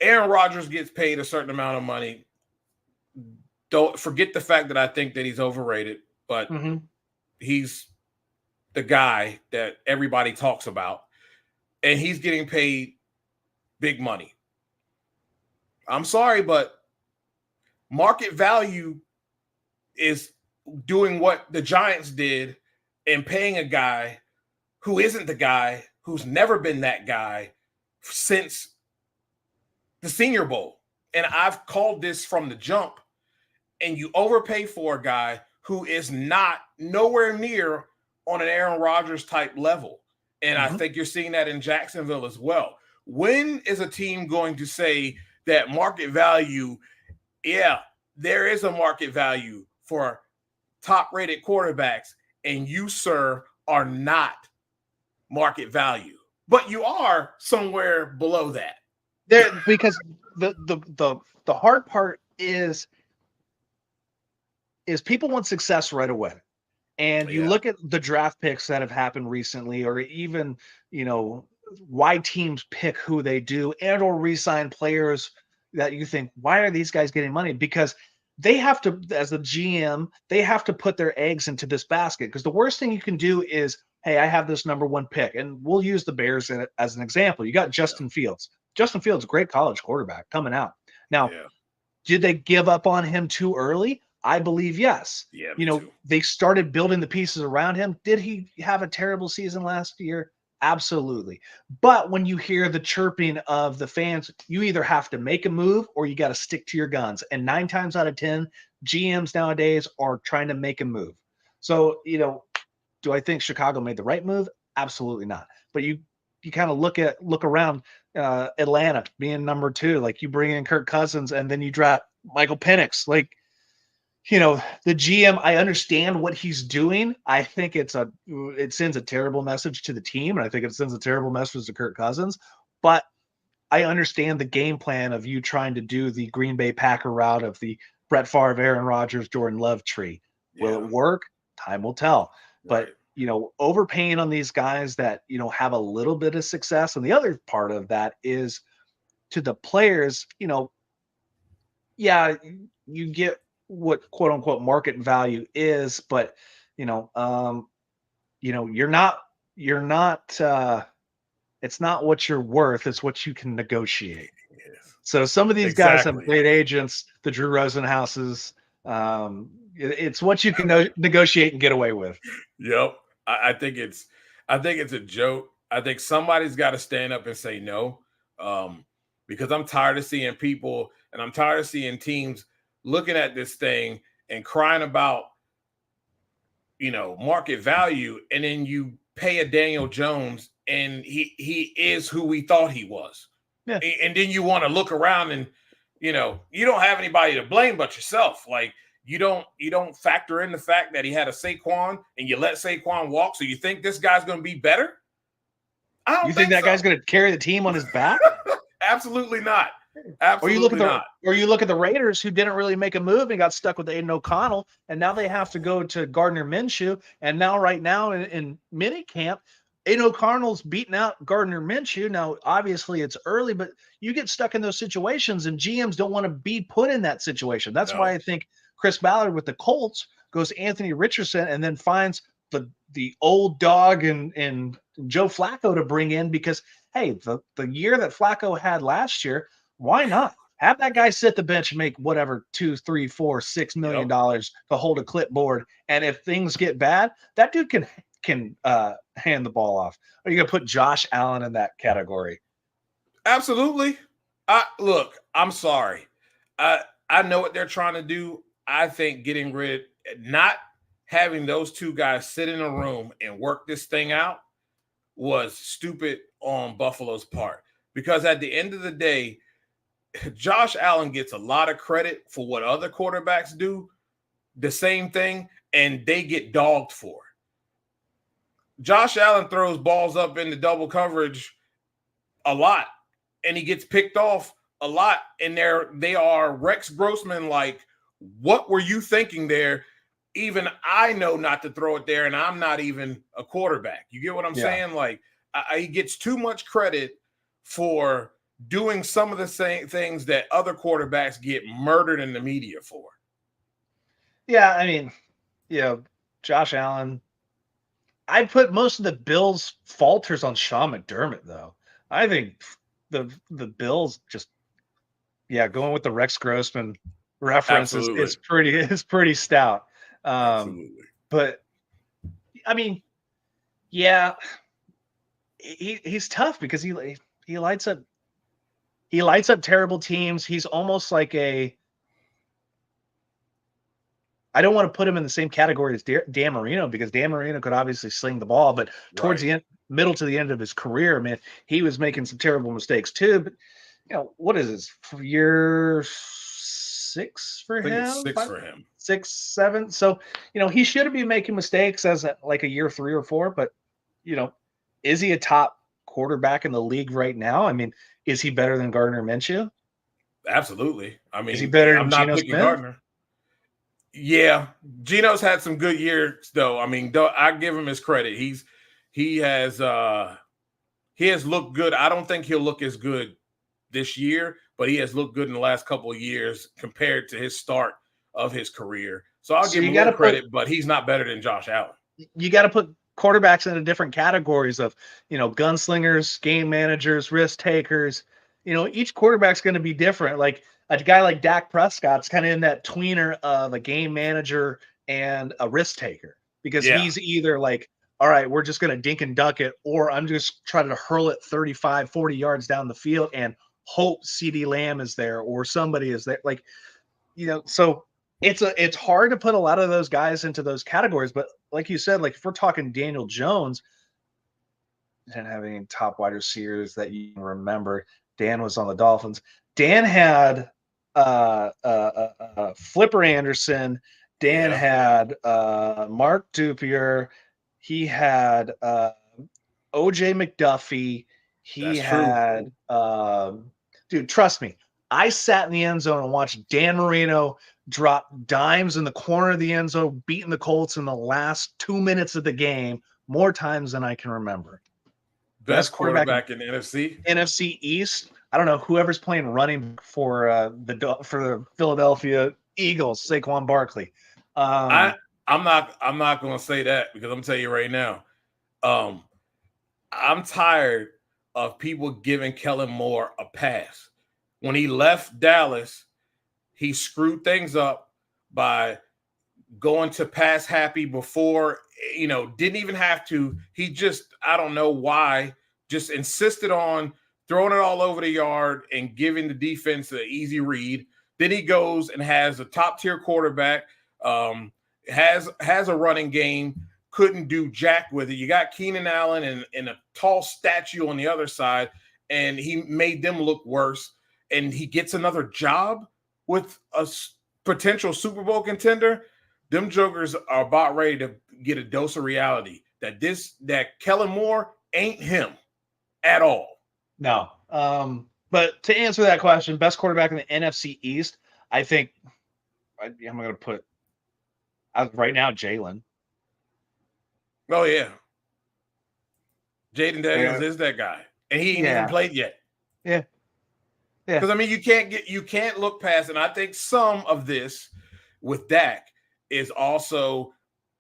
Aaron Rodgers gets paid a certain amount of money. Don't forget the fact that I think that he's overrated, but he's the guy that everybody talks about, and he's getting paid big money. I'm sorry, but market value is doing what the Giants did and paying a guy who isn't the guy, who's never been that guy since the Senior Bowl. And I've called this from the jump. And you overpay for a guy who is not nowhere near on an Aaron Rodgers type level. And I think you're seeing that in Jacksonville as well. When is a team going to say that market value, yeah, there is a market value for top-rated quarterbacks, and you, sir, are not market value, but you are somewhere below that.
There, because the hard part is people want success right away. And you look at the draft picks that have happened recently, or even, why teams pick who they do, and or re-sign players that you think, why are these guys getting money? Because they have to, as the GM, they have to put their eggs into this basket. Because the worst thing you can do is, hey, I have this number one pick, and we'll use the Bears as an example. You got Justin Fields. Justin Fields, great college quarterback coming out. Now, did they give up on him too early? I believe yes.
Yeah,
they started building the pieces around him. Did he have a terrible season last year? Absolutely. But when you hear the chirping of the fans, you either have to make a move or you got to stick to your guns. And 9 times out of 10, GMs nowadays are trying to make a move. So, do I think Chicago made the right move? Absolutely not. But you kind of look around Atlanta being number 2, like you bring in Kirk Cousins and then you drop Michael Penix. Like, the GM, I understand what he's doing. I think it sends a terrible message to the team, and I think it sends a terrible message to Kirk Cousins. But I understand the game plan of you trying to do the Green Bay Packer route of the Brett Favre, Aaron Rodgers, Jordan Love tree. Will it work? Time will tell. Right. But overpaying on these guys that have a little bit of success, and the other part of that is to the players. You get what quote unquote market value is, but you're not it's not what you're worth, it's what you can negotiate. So some of these guys have great agents, the Drew Rosenhauses. It's what you can negotiate and get away with.
Yep. I think it's a joke. I think somebody's got to stand up and say no, because I'm tired of seeing people, and I'm tired of seeing teams looking at this thing and crying about, market value. And then you pay a Daniel Jones and he is who we thought he was. Yeah. And then you want to look around and, you don't have anybody to blame but yourself. Like you don't factor in the fact that he had a Saquon and you let Saquon walk. So you think this guy's going to be better?
You think that guy's going to carry the team on his back?
Absolutely not. Absolutely
or you look at the Raiders, who didn't really make a move and got stuck with Aiden O'Connell, and now they have to go to Gardner Minshew. And now, right now in mini camp, Aiden O'Connell's beating out Gardner Minshew. Now, obviously, it's early, but you get stuck in those situations, and GMs don't want to be put in that situation. That's why I think Chris Ballard with the Colts goes Anthony Richardson and then finds the old dog and Joe Flacco to bring in, because hey, the year that Flacco had last year, why not have that guy sit the bench and make whatever $2, $3, $4, $6 million to hold a clipboard? And if things get bad, that dude can hand the ball off. Are you gonna put Josh Allen in that category?
Absolutely. Look, I'm sorry. I know what they're trying to do. I think not having those two guys sit in a room and work this thing out was stupid on Buffalo's part, because at the end of the day, Josh Allen gets a lot of credit for what other quarterbacks do, the same thing, and they get dogged for it. Josh Allen throws balls up into double coverage a lot, and he gets picked off a lot, and they are Rex Grossman like, what were you thinking there? even I know not to throw it there, and I'm not even a quarterback. You get what I'm saying? Like, he gets too much credit for doing some of the same things that other quarterbacks get murdered in the media for.
Yeah, I mean, Josh Allen. I'd put most of the Bills' falters on Sean McDermott, though. I think the Bills just, going with the Rex Grossman reference is pretty stout.
Absolutely.
But I mean, he's tough because he lights up terrible teams. He's almost like I don't want to put him in the same category as Dan Marino, because Dan Marino could obviously sling the ball, but towards the middle to the end of his career, man, he was making some terrible mistakes too. But what is this, year 6 for him?
6 for him.
6, 7. So he shouldn't be making mistakes as like a year 3 or 4. But is he a top quarterback in the league right now? I mean, is he better than Gardner Minshew?
Absolutely. I mean,
is he better than
I'm not
Geno
picking
Smith?
Gardner. Yeah, Geno's had some good years, though. I mean, I give him his credit. He has looked good. I don't think he'll look as good this year, but he has looked good in the last couple of years compared to his start of his career. So I'll give him a little credit, but he's not better than Josh Allen. You got to put quarterbacks into different categories of, gunslingers, game managers, risk takers. Each quarterback's going to be different. Like a guy like Dak Prescott's kind of in that tweener of a game manager and a risk taker, because he's either like, all right, we're just going to dink and duck it, or I'm just trying to hurl it 35, 40 yards down the field and hope CeeDee Lamb is there or somebody is there. Like, so it's hard to put a lot of those guys into those categories. But like you said, like if we're talking Daniel Jones, didn't have any top wide receivers that you can remember. Dan was on the Dolphins. Dan had Flipper Anderson. Dan had Mark Dupier. He had OJ McDuffie. He had dude, trust me, I sat in the end zone and watched Dan Marino drop dimes in the corner of the end zone, beating the Colts in the last 2 minutes of the game more times than I can remember. Best quarterback in the
NFC East. I don't know, whoever's playing running for the Philadelphia Eagles, Saquon Barkley.
I'm not going to say that, because I'm going to tell you right now, I'm tired of people giving Kellen Moore a pass. When he left Dallas, he screwed things up by going to pass happy before, didn't even have to. He just, I don't know why, just insisted on throwing it all over the yard and giving the defense an easy read. Then he goes and has a top-tier quarterback, has a running game, couldn't do jack with it. You got Keenan Allen and a tall statue on the other side, and he made them look worse. And he gets another job with a potential Super Bowl contender. Them jokers are about ready to get a dose of reality that Kellen Moore ain't him at all.
No. But to answer that question, best quarterback in the NFC East, I think I'm going to put right now Jalen.
Oh, yeah. Jaden Daniels is that guy. And he ain't even played yet.
Yeah.
Because, I mean, you can't look past, and I think some of this with Dak is also,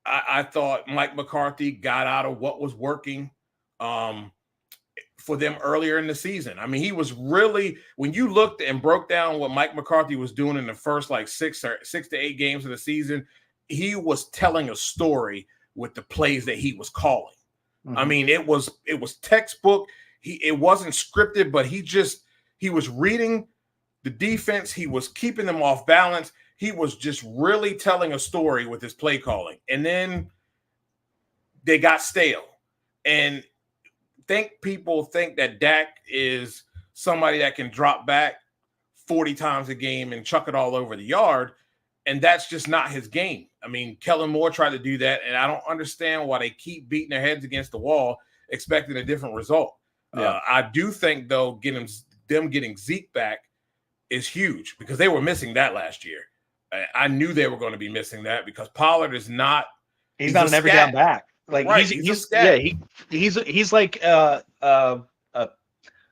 I thought Mike McCarthy got out of what was working for them earlier in the season. I mean, he was really, when you looked and broke down what Mike McCarthy was doing in the first like 6 to 8 games of the season, he was telling a story with the plays that he was calling. Mm-hmm. I mean, it was textbook. It wasn't scripted, but he was reading the defense. He was keeping them off balance. He was just really telling a story with his play calling. And then they got stale. And people think that Dak is somebody that can drop back 40 times a game and chuck it all over the yard. And that's just not his game. I mean, Kellen Moore tried to do that, and I don't understand why they keep beating their heads against the wall expecting a different result. Yeah. I do think, though, them getting Zeke back is huge, because they were missing that last year. I knew they were going to be missing that because Pollard is not.
He's not an every down back. Like
right,
he's like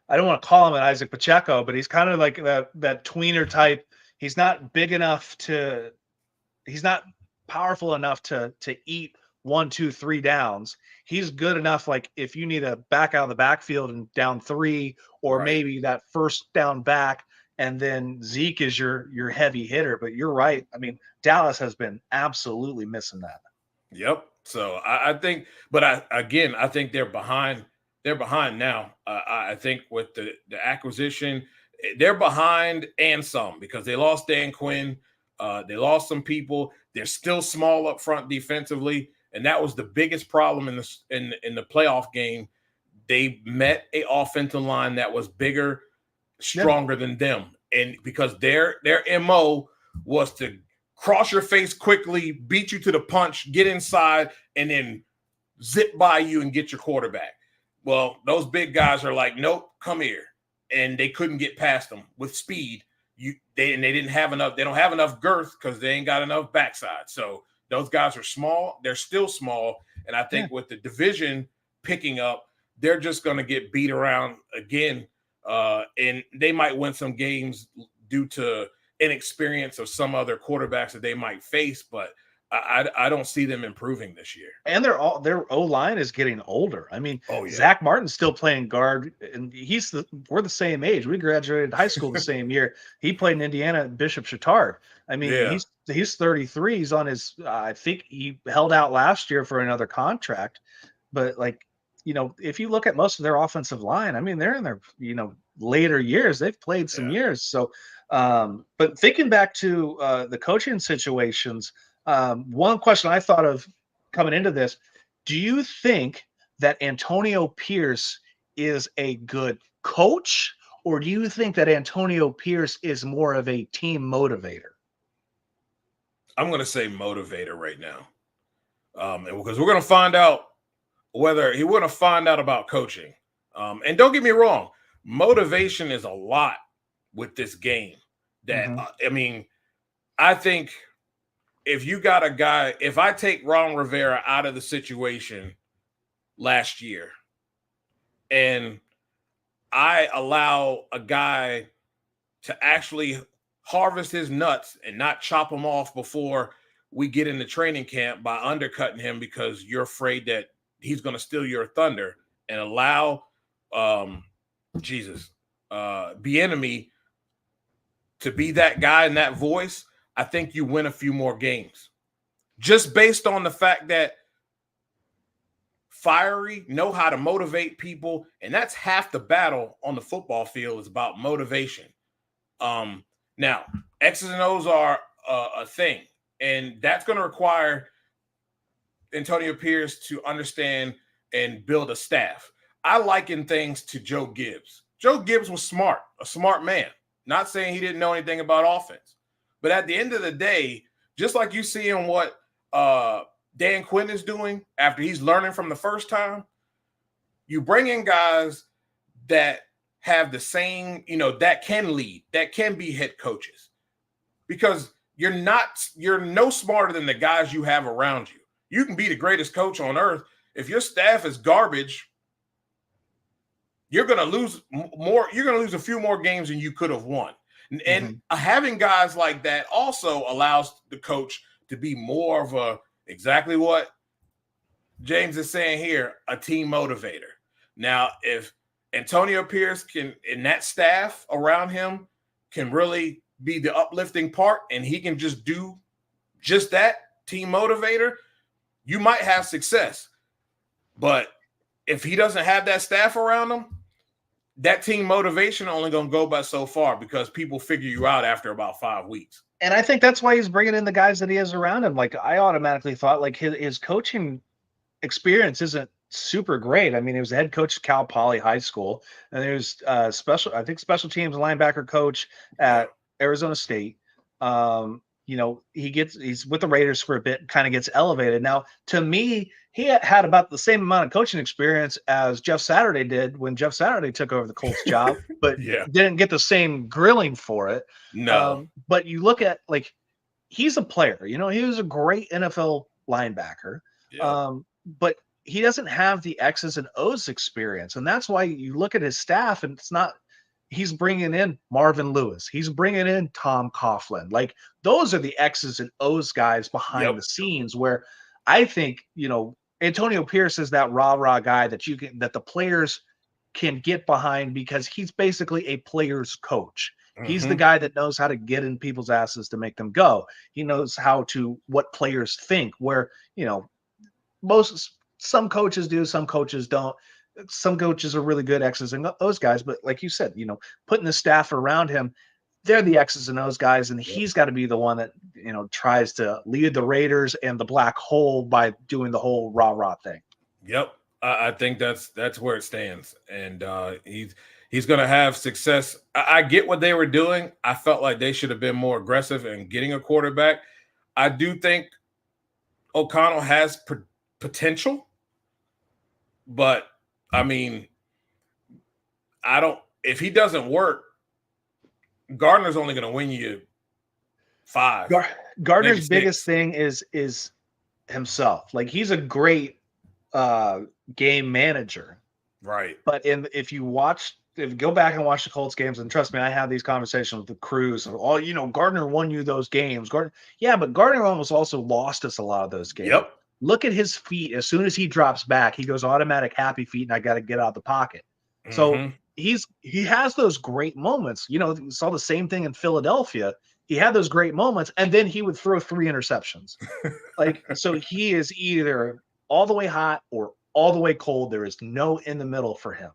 I don't want to call him an Isaac Pacheco, but he's kind of like that tweener type. He's not big enough he's not powerful enough to eat 1, 2, 3 downs. He's good enough, like if you need a back out of the backfield and down 3, or maybe that first down back, and then Zeke is your heavy hitter. But you're right. I mean, Dallas has been absolutely missing that.
Yep. So I think, but I think they're behind. They're behind now. I think with the acquisition, they're behind and some because they lost Dan Quinn. They lost some people. They're still small up front defensively, and that was the biggest problem in the playoff game. They met a offensive line that was bigger, stronger than them, and because their MO was to cross your face quickly, beat you to the punch, get inside, and then zip by you and get your quarterback. Well, those big guys are like, nope, come here. And they couldn't get past them with speed. They didn't have enough. They don't have enough girth because they ain't got enough backside. So those guys are small. They're still small. And I think with the division picking up, they're just going to get beat around again. And they might win some games due to inexperience of some other quarterbacks that they might face, but I don't see them improving this year.
And their O-line is getting older. I mean, Zach Martin's still playing guard, and we're the same age. We graduated high school the same year. He played in Indiana at Bishop Chatard. I mean, he's 33. He's on his I think he held out last year for another contract. But like, if you look at most of their offensive line, I mean, they're in their, later years. They've played some years. So but thinking back to the coaching situations, one question I thought of coming into this, do you think that Antonio Pierce is a good coach, or do you think that Antonio Pierce is more of a team motivator?
I'm going to say motivator right now. Because we're going to find out we're going to find out about coaching. And don't get me wrong, motivation is a lot with this game. That I mean, I think if you got a guy, if I take Ron Rivera out of the situation last year and I allow a guy to actually harvest his nuts and not chop them off before we get into training camp by undercutting him because you're afraid that he's going to steal your thunder, and allow Bieniemy to be that guy and that voice, I think you win a few more games. Just based on the fact that fiery, know how to motivate people, and that's half the battle on the football field is about motivation. Now, X's and O's are a thing, and that's going to require Antonio Pierce to understand and build a staff. I liken things to Joe Gibbs. Joe Gibbs was smart, a smart man. Not saying he didn't know anything about offense. But at the end of the day, just like you see in what Dan Quinn is doing after he's learning from the first time, you bring in guys that have the same, that can lead, that can be head coaches. Because you're no smarter than the guys you have around you. You can be the greatest coach on earth. If your staff is garbage, you're going to lose more. You're going to lose a few more games than you could have won. And having guys like that also allows the coach to be more of a, exactly what James is saying here, a team motivator. Now, if Antonio Pierce can, and that staff around him can really be the uplifting part, and he can just do just that, team motivator, you might have success. But if he doesn't have that staff around him, that team motivation only going to go by so far because people figure you out after about 5 weeks.
And I think that's why he's bringing in the guys that he has around him. Like, I automatically thought like his coaching experience isn't super great. I mean, he was the head coach at Cal Poly High School, and there's special teams linebacker coach at Arizona State. He's with the Raiders for a bit, kind of gets elevated. Now, to me, he had about the same amount of coaching experience as Jeff Saturday did when Jeff Saturday took over the Colts job, but didn't get the same grilling for it.
No.
But you look at, like, he's a player. You know, he was a great NFL linebacker,
Yeah.
but he doesn't have the X's and O's experience, and that's why you look at his staff, and it's not. He's bringing in Marvin Lewis. He's bringing in Tom Coughlin. Like those are the X's and O's guys behind the scenes. Where I think Antonio Pierce is that rah guy that the players can get behind because he's basically a player's coach. He's the guy that knows how to get in people's asses to make them go. He knows what players think, where, some coaches do, some coaches don't. Some coaches are really good X's and O's guys, but like you said, putting the staff around him, they're the X's and O's guys, and he's got to be the one that, tries to lead the Raiders and the black hole by doing the whole rah thing.
Yep. I think that's where it stands. And he's going to have success. I get what they were doing. I felt like they should have been more aggressive in getting a quarterback. I do think O'Connell has potential, but I mean, if he doesn't work, Gardner's only going to win you 5.
Gardner's biggest thing is himself. Like, he's a great game manager.
Right.
But if you go back and watch the Colts games, and trust me, I have these conversations with the Cruz. Gardner won you those games. But Gardner almost also lost us a lot of those games. Yep. Look at his feet. As soon as he drops back, he goes automatic happy feet, and I got to get out the pocket. So he has those great moments. You saw the same thing in Philadelphia. He had those great moments, and then he would throw 3 interceptions. So he is either all the way hot or all the way cold. There is no in the middle for him.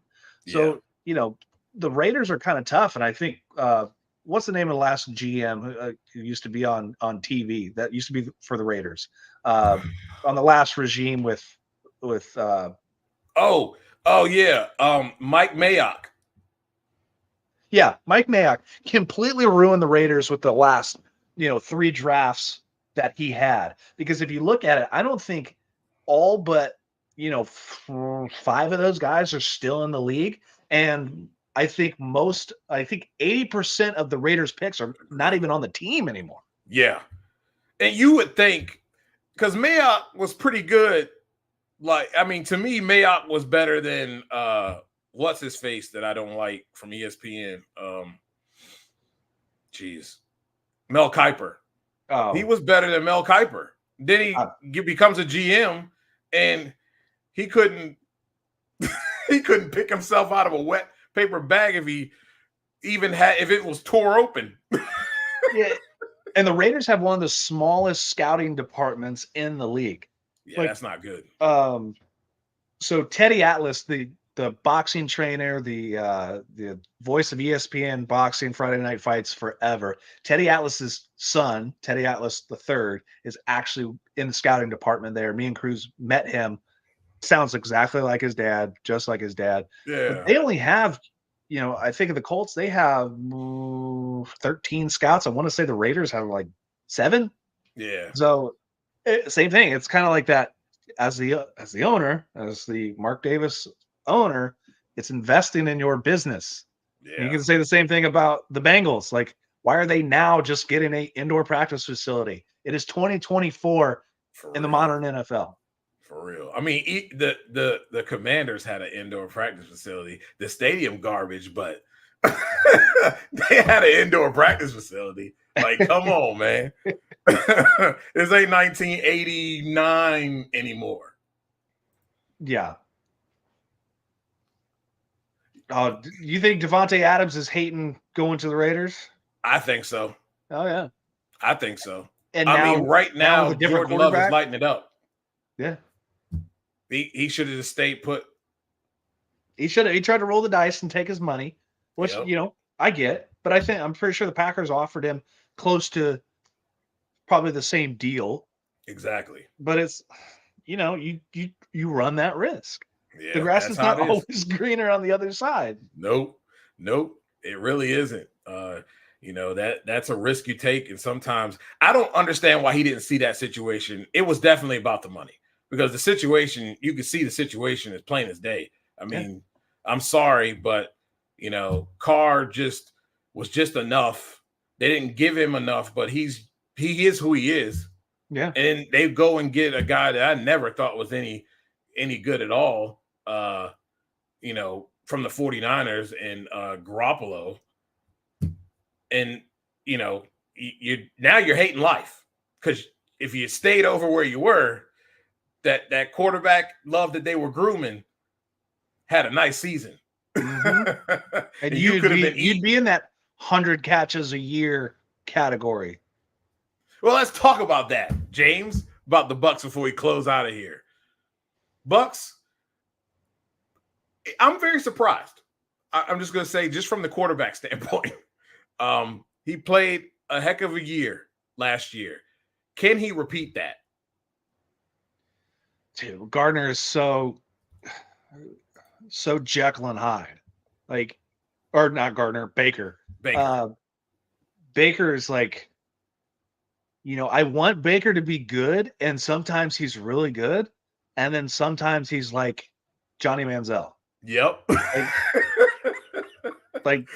So, the Raiders are kind of tough. And I think, what's the name of the last GM who used to be on TV that used to be for the Raiders on the last regime with Mike
Mayock.
Yeah, Mike Mayock completely ruined the Raiders with the last, 3 drafts that he had. Because if you look at it, I don't think all but, 5 of those guys are still in the league. And I think 80% of the Raiders picks are not even on the team anymore.
Yeah. And you would think, because Mayock was pretty good. To me, Mayock was better than what's his face that I don't like from ESPN. Mel Kiper. Oh. He was better than Mel Kiper. Then he becomes a GM, and he couldn't pick himself out of a wet paper bag if it was tore open.
Yeah. And the Raiders have one of the smallest scouting departments in the league.
Yeah, that's not good.
So Teddy Atlas, the boxing trainer, the voice of ESPN boxing, Friday Night Fights forever. Teddy Atlas's son, Teddy Atlas III, is actually in the scouting department there. Me and Cruz met him. Sounds exactly like his dad, just like his dad.
Yeah.
But they only have, I think of the Colts, they have 13 scouts. I want to say the Raiders have 7.
Yeah.
So same thing. It's kind of like that as the owner, as the Mark Davis owner, it's investing in your business. Yeah. You can say the same thing about the Bengals. Why are they now just getting an indoor practice facility? It is 2024 in the modern NFL.
For real. I mean, the Commanders had an indoor practice facility. The stadium garbage, but they had an indoor practice facility. Come on, man. This ain't 1989 anymore.
Yeah. You think Devontae Adams is hating going to the Raiders?
I think so.
Oh, yeah.
I think so.
And
right now Jordan Love is lighting it up.
Yeah.
He should have just stayed put.
He tried to roll the dice and take his money, which, I get. But I'm pretty sure the Packers offered him close to probably the same deal.
Exactly.
But it's, you run that risk.
Yeah,
the grass is not always greener on the other side.
Nope. It really isn't. That's a risk you take. And sometimes I don't understand why he didn't see that situation. It was definitely about the money, because the situation, you could see the situation as plain as day. I mean, I'm sorry, but Carr was just enough. They didn't give him enough, but he's he is who he is.
Yeah.
And they go and get a guy that I never thought was any good at all, you know, from the 49ers and Garoppolo. And, you know, now you're hating life, because if you stayed over where you were, that quarterback love that they were grooming had a nice season.
Mm-hmm. And you'd be in that 100 catches a year category.
Well, let's talk about that, James, about the Bucs before we close out of here. Bucs, I'm very surprised. I'm just going to say, just from the quarterback standpoint, he played a heck of a year last year. Can he repeat that?
Dude, Gardner is so Jekyll and Hyde, like, or not Gardner, Baker. Baker is like, you know, I want Baker to be good, and sometimes he's really good, and then sometimes he's like Johnny Manziel.
Yep.
Like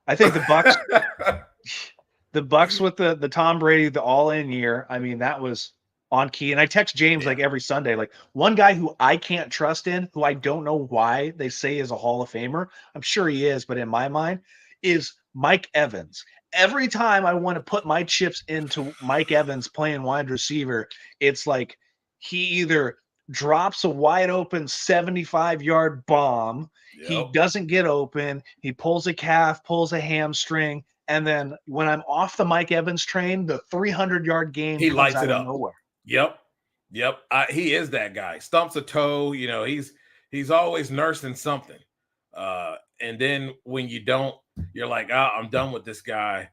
I think the Bucs with the Tom Brady, the all-in year, I mean, that was on key. And I text James like every Sunday, like, one guy who I can't trust in, who I don't know why they say is a Hall of Famer. I'm sure he is, but in my mind, is Mike Evans. Every time I want to put my chips into Mike Evans playing wide receiver, it's like he either drops a wide open 75-yard bomb, he doesn't get open, he pulls a calf, pulls a hamstring, and then when I'm off the Mike Evans train, the 300-yard game
he lights it up.
Nowhere.
Yep. He is that guy. Stumps a toe. You know, he's always nursing something. And then when you don't, you're like, I'm done with this guy.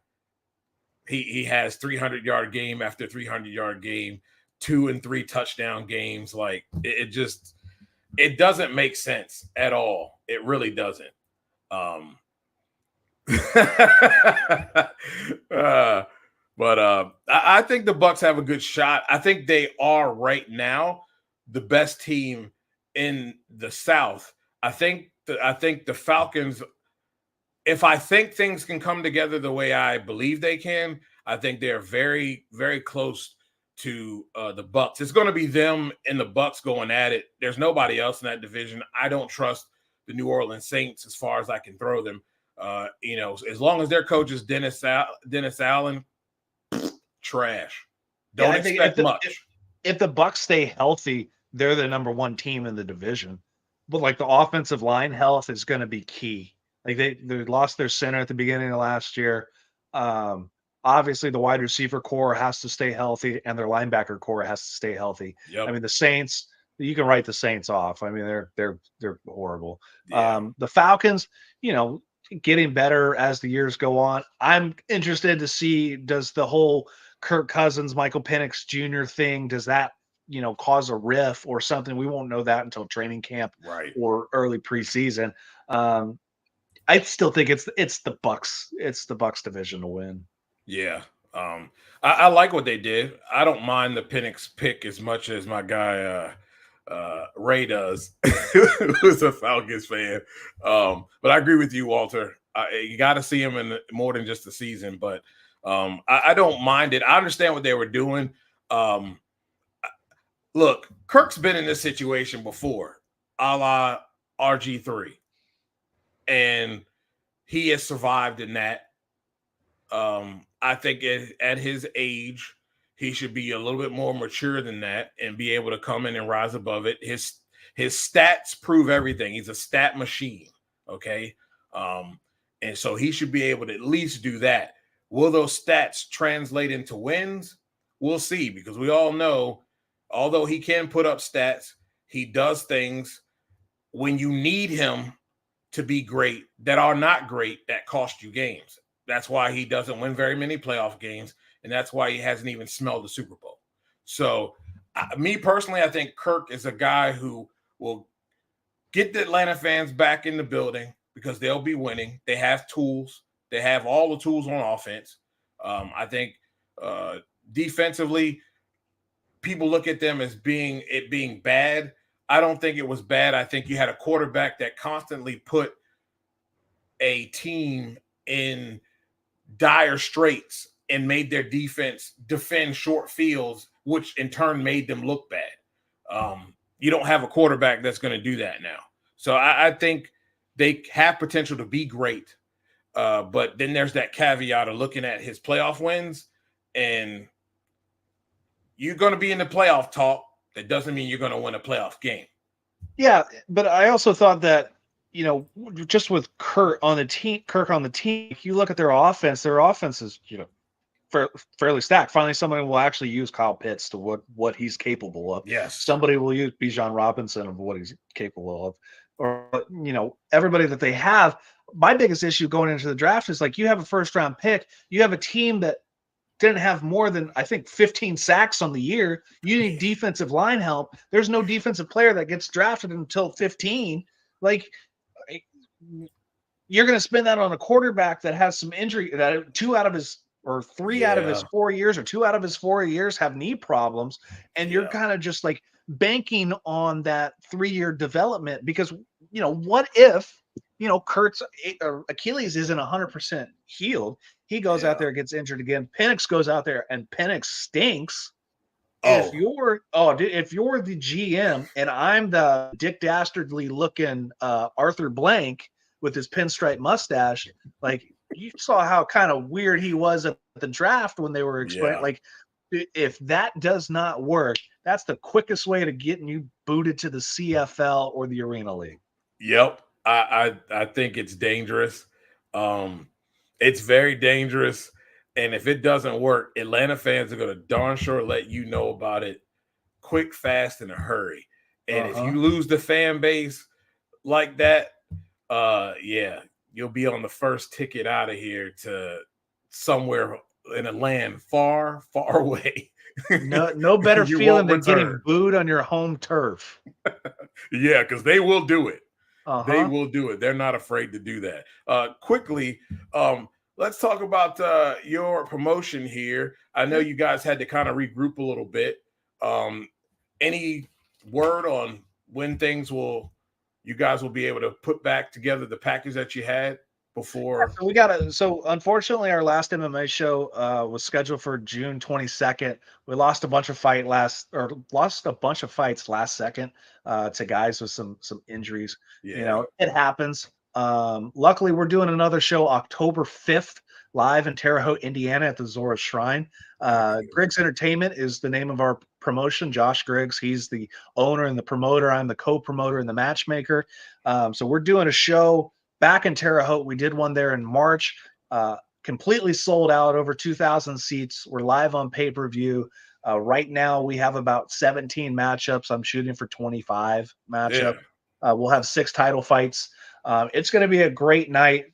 He has 300-yard game after 300-yard game, 2 and 3 touchdown games. Like, it doesn't make sense at all. It really doesn't. But I think the Bucs have a good shot. I think they are right now the best team in the South. I think the Falcons, if I think things can come together the way I believe they can, I think they're very, very close to the Bucs. It's going to be them and the Bucs going at it. There's nobody else in that division. I don't trust the New Orleans Saints as far as I can throw them. You know, as long as their coach is Dennis Allen, trash. Don't expect much.
If the Bucs stay healthy, they're the number one team in the division. But like, the offensive line health is going to be key. Like, they lost their center at the beginning of last year. Obviously, the wide receiver core has to stay healthy, and their linebacker core has to stay healthy.
Yep.
I mean, the Saints, you can write the Saints off. I mean, they're horrible.
Yeah.
The Falcons, you know, getting better as the years go on. I'm interested to see, does the whole Kirk Cousins, Michael Penix Jr. thing, does that, you know, cause a riff or something? We won't know that until training camp,
right,
or early preseason. I still think it's the Bucs. It's the Bucs division to win.
Yeah. I like what they did. I don't mind the Penix pick as much as my guy Ray does, who's a Falcons fan. But I agree with you, Walter. You got to see him in more than just the season. But I don't mind it. I understand what they were doing. Look, Kirk's been in this situation before, a la RG3. And he has survived in that. I think at his age, he should be a little bit more mature than that and be able to come in and rise above it. His stats prove everything. He's a stat machine, okay? And so he should be able to at least do that. Will those stats translate into wins? We'll see, because we all know, although he can put up stats, he does things when you need him to be great that are not great, that cost you games. That's why he doesn't win very many playoff games, and that's why he hasn't even smelled the Super Bowl. So, me personally, I think Kirk is a guy who will get the Atlanta fans back in the building because they'll be winning. They have tools. They have all the tools on offense. I think defensively, people look at them as being bad. I don't think it was bad. I think you had a quarterback that constantly put a team in dire straits and made their defense defend short fields, which in turn made them look bad. You don't have a quarterback that's going to do that now. So I think they have potential to be great. But then there's that caveat of looking at his playoff wins, and you're going to be in the playoff talk. That doesn't mean you're going to win a playoff game.
Yeah, but I also thought that, just with Kirk on the team, if you look at their offense is, fairly stacked. Finally, somebody will actually use Kyle Pitts to what he's capable of.
Yes.
Somebody will use Bijan Robinson of what he's capable of. Or, everybody that they have. My biggest issue going into the draft is, like, you have a first-round pick. You have a team that didn't have more than, I think, 15 sacks on the year. You need defensive line help. There's no defensive player that gets drafted until 15. Like, you're going to spend that on a quarterback that has some injury, that 2 out of his or 3 out of his 4 years, or 2 out of his 4 years have knee problems. And you're kind of just like banking on that 3-year development, because, what if, Kurt's Achilles isn't 100% healed. He goes out there, gets injured again. Penix goes out there and Penix stinks. If you're the GM and I'm the Dick Dastardly looking Arthur Blank with his pinstripe mustache, like, you saw how kind of weird he was at the draft when they were explaining. Like, if that does not work, that's the quickest way to getting you booted to the CFL or the Arena League.
Yep. I think it's dangerous. It's very dangerous. And if it doesn't work, Atlanta fans are going to darn sure let you know about it quick, fast, in a hurry. And if you lose the fan base like that, you'll be on the first ticket out of here to somewhere in a land far, far away.
No better feeling than getting booed on your home turf.
Yeah, because they will do it. They will do it. They're not afraid to do that. Quickly, let's talk about your promotion here. I know you guys had to kind of regroup a little bit. Any word on when you guys will be able to put back together the package that you had before?
So unfortunately, our last MMA show was scheduled for June 22nd. We lost a bunch of fights last second to guys with some injuries.
Yeah.
It happens. Luckily, we're doing another show October 5th live in Terre Haute, Indiana at the Zora Shrine. Griggs Entertainment is the name of our promotion. Josh Griggs, he's the owner and the promoter. I'm the co-promoter and the matchmaker. So we're doing a show back in Terre Haute. We did one there in March, completely sold out, over 2,000 seats. We're live on pay-per-view. Right now, we have about 17 matchups. I'm shooting for 25 matchups.
Yeah.
We'll have 6 title fights. It's going to be a great night.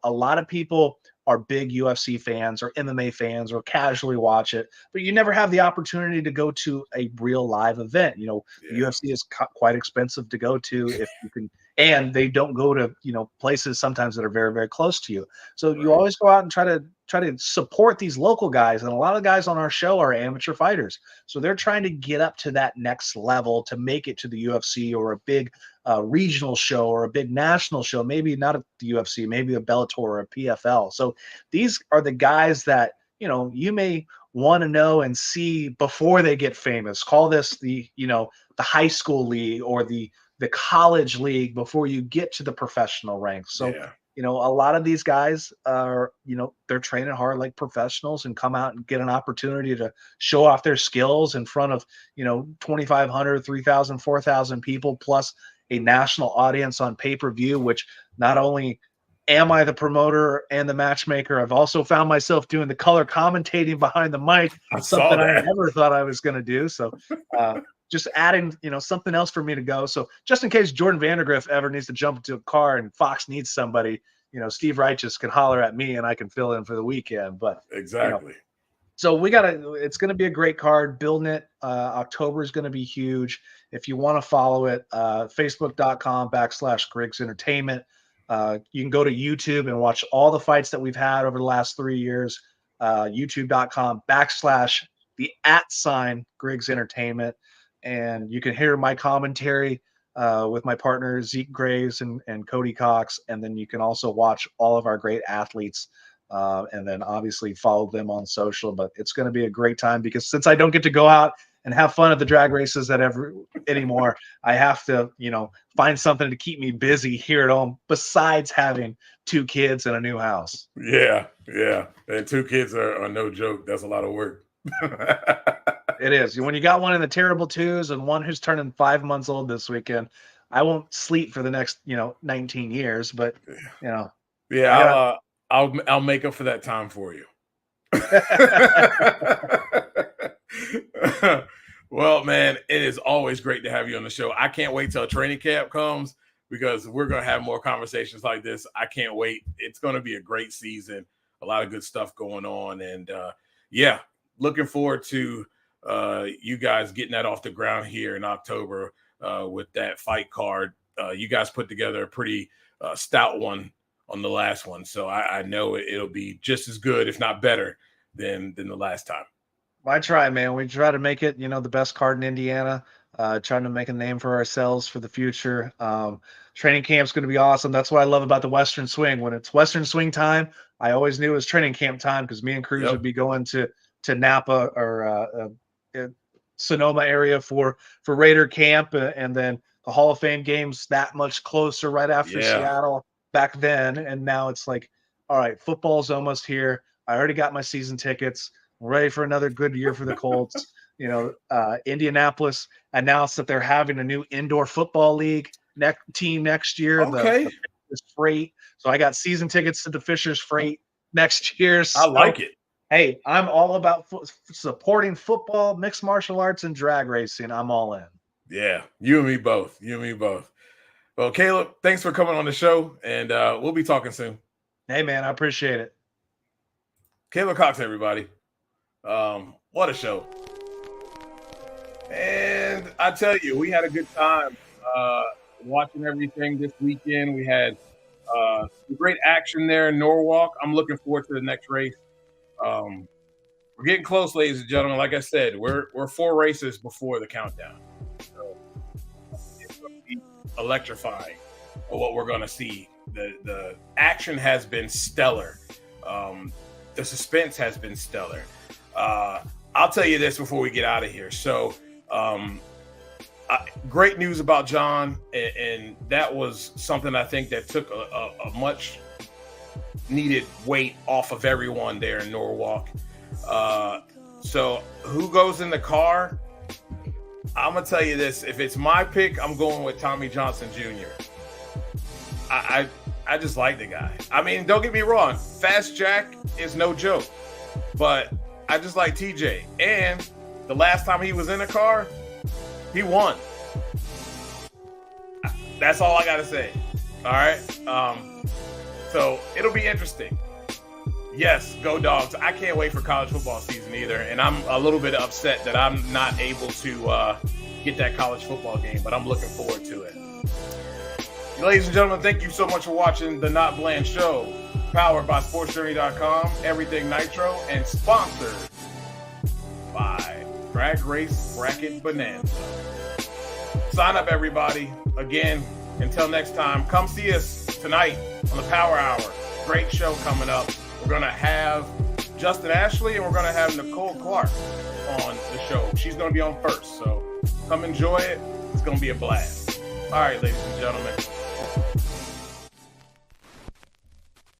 A lot of people are big UFC fans or MMA fans or casually watch it, but you never have the opportunity to go to a real live event. UFC is quite expensive to go to if you can, and they don't go to, places sometimes that are very, very close to you. So you always go out and try to support these local guys. And a lot of guys on our show are amateur fighters. So they're trying to get up to that next level to make it to the UFC or a big regional show or a big national show, maybe not at the UFC, maybe a Bellator or a PFL. So these are the guys that, you may want to know and see before they get famous. Call this the high school league or the college league before you get to the professional ranks. So, a lot of these guys are, they're training hard like professionals and come out and get an opportunity to show off their skills in front of, 2,500, 3,000, 4,000 people, plus a national audience on pay-per-view, which not only am I the promoter and the matchmaker, I've also found myself doing the color commentating behind the mic, something I never thought I was going to do. So just adding, something else for me to go. So just in case Jordan Vandergriff ever needs to jump into a car and Fox needs somebody, Steve Righteous can holler at me and I can fill in for the weekend. But
exactly.
So it's going to be a great card. Building it. October is going to be huge. If you want to follow it, facebook.com/Griggs Entertainment. You can go to YouTube and watch all the fights that we've had over the last 3 years. YouTube.com/Griggs Entertainment. And you can hear my commentary with my partners, Zeke Graves and Cody Cox. And then you can also watch all of our great athletes and then obviously follow them on social. But it's going to be a great time because since I don't get to go out and have fun at the drag races anymore, I have to, find something to keep me busy here at home besides having 2 kids and a new house.
Yeah. And 2 kids are no joke. That's a lot of work.
It is. When you got one in the terrible 2s and one who's turning 5 months old this weekend, I won't sleep for the next, 19 years, but
Yeah, I'll make up for that time for you. Well, man, it is always great to have you on the show. I can't wait till training camp comes because we're going to have more conversations like this. I can't wait. It's going to be a great season, a lot of good stuff going on. And looking forward to you guys getting that off the ground here in October with that fight card. You guys put together a pretty stout one on the last one. So I know it'll be just as good, if not better, than the last time.
I try, man. We try to make it, the best card in Indiana, trying to make a name for ourselves for the future. Training camp's going to be awesome. That's what I love about the Western Swing. When it's Western Swing time, I always knew it was training camp time because me and Cruz would be going to Napa or Sonoma area for Raider camp, and then the Hall of Fame games that much closer right after Seattle back then. And now it's like, all right, football's almost here. I already got my season tickets. I'm ready for another good year for the Colts. Indianapolis announced that they're having a new indoor football league team next year.
Okay.
The Fisher's Freight. So I got season tickets to the Fisher's Freight next year. So,
I like it.
Hey, I'm all about supporting football, mixed martial arts, and drag racing. I'm all in.
Yeah, you and me both. Well, Caleb, thanks for coming on the show, and we'll be talking soon.
Hey, man, I appreciate it.
Caleb Cox, everybody. What a show. And I tell you, we had a good time watching everything this weekend. We had some great action there in Norwalk. I'm looking forward to the next race. We're getting close, ladies and gentlemen. Like I said, we're 4 races before the countdown. So it's going to be electrifying of what we're going to see. The action has been stellar. The suspense has been stellar. I'll tell you this before we get out of here. So great news about John, and that was something I think that took a much needed weight off of everyone there in Norwalk. So who goes in the car? I'm gonna tell you this: if it's my pick, I'm going with Tommy Johnson Jr. I just like the guy. I mean, don't get me wrong, Fast Jack is no joke, but I just like TJ. And the last time he was in a car, he won. That's all I gotta say. All right. So it'll be interesting. Yes, go Dogs. I can't wait for college football season either. And I'm a little bit upset that I'm not able to get that college football game, but I'm looking forward to it. Ladies and gentlemen, thank you so much for watching the NotBland Show, powered by SportsJourney.com, Everything Nitro, and sponsored by Drag Race Bracket Bonanza. Sign up, everybody. Again, until next time, come see us tonight on the Power Hour. Great show coming up. We're going to have Justin Ashley and we're going to have Nicole Clark on the show. She's going to be on first, so come enjoy it. It's going to be a blast. All right, ladies and gentlemen.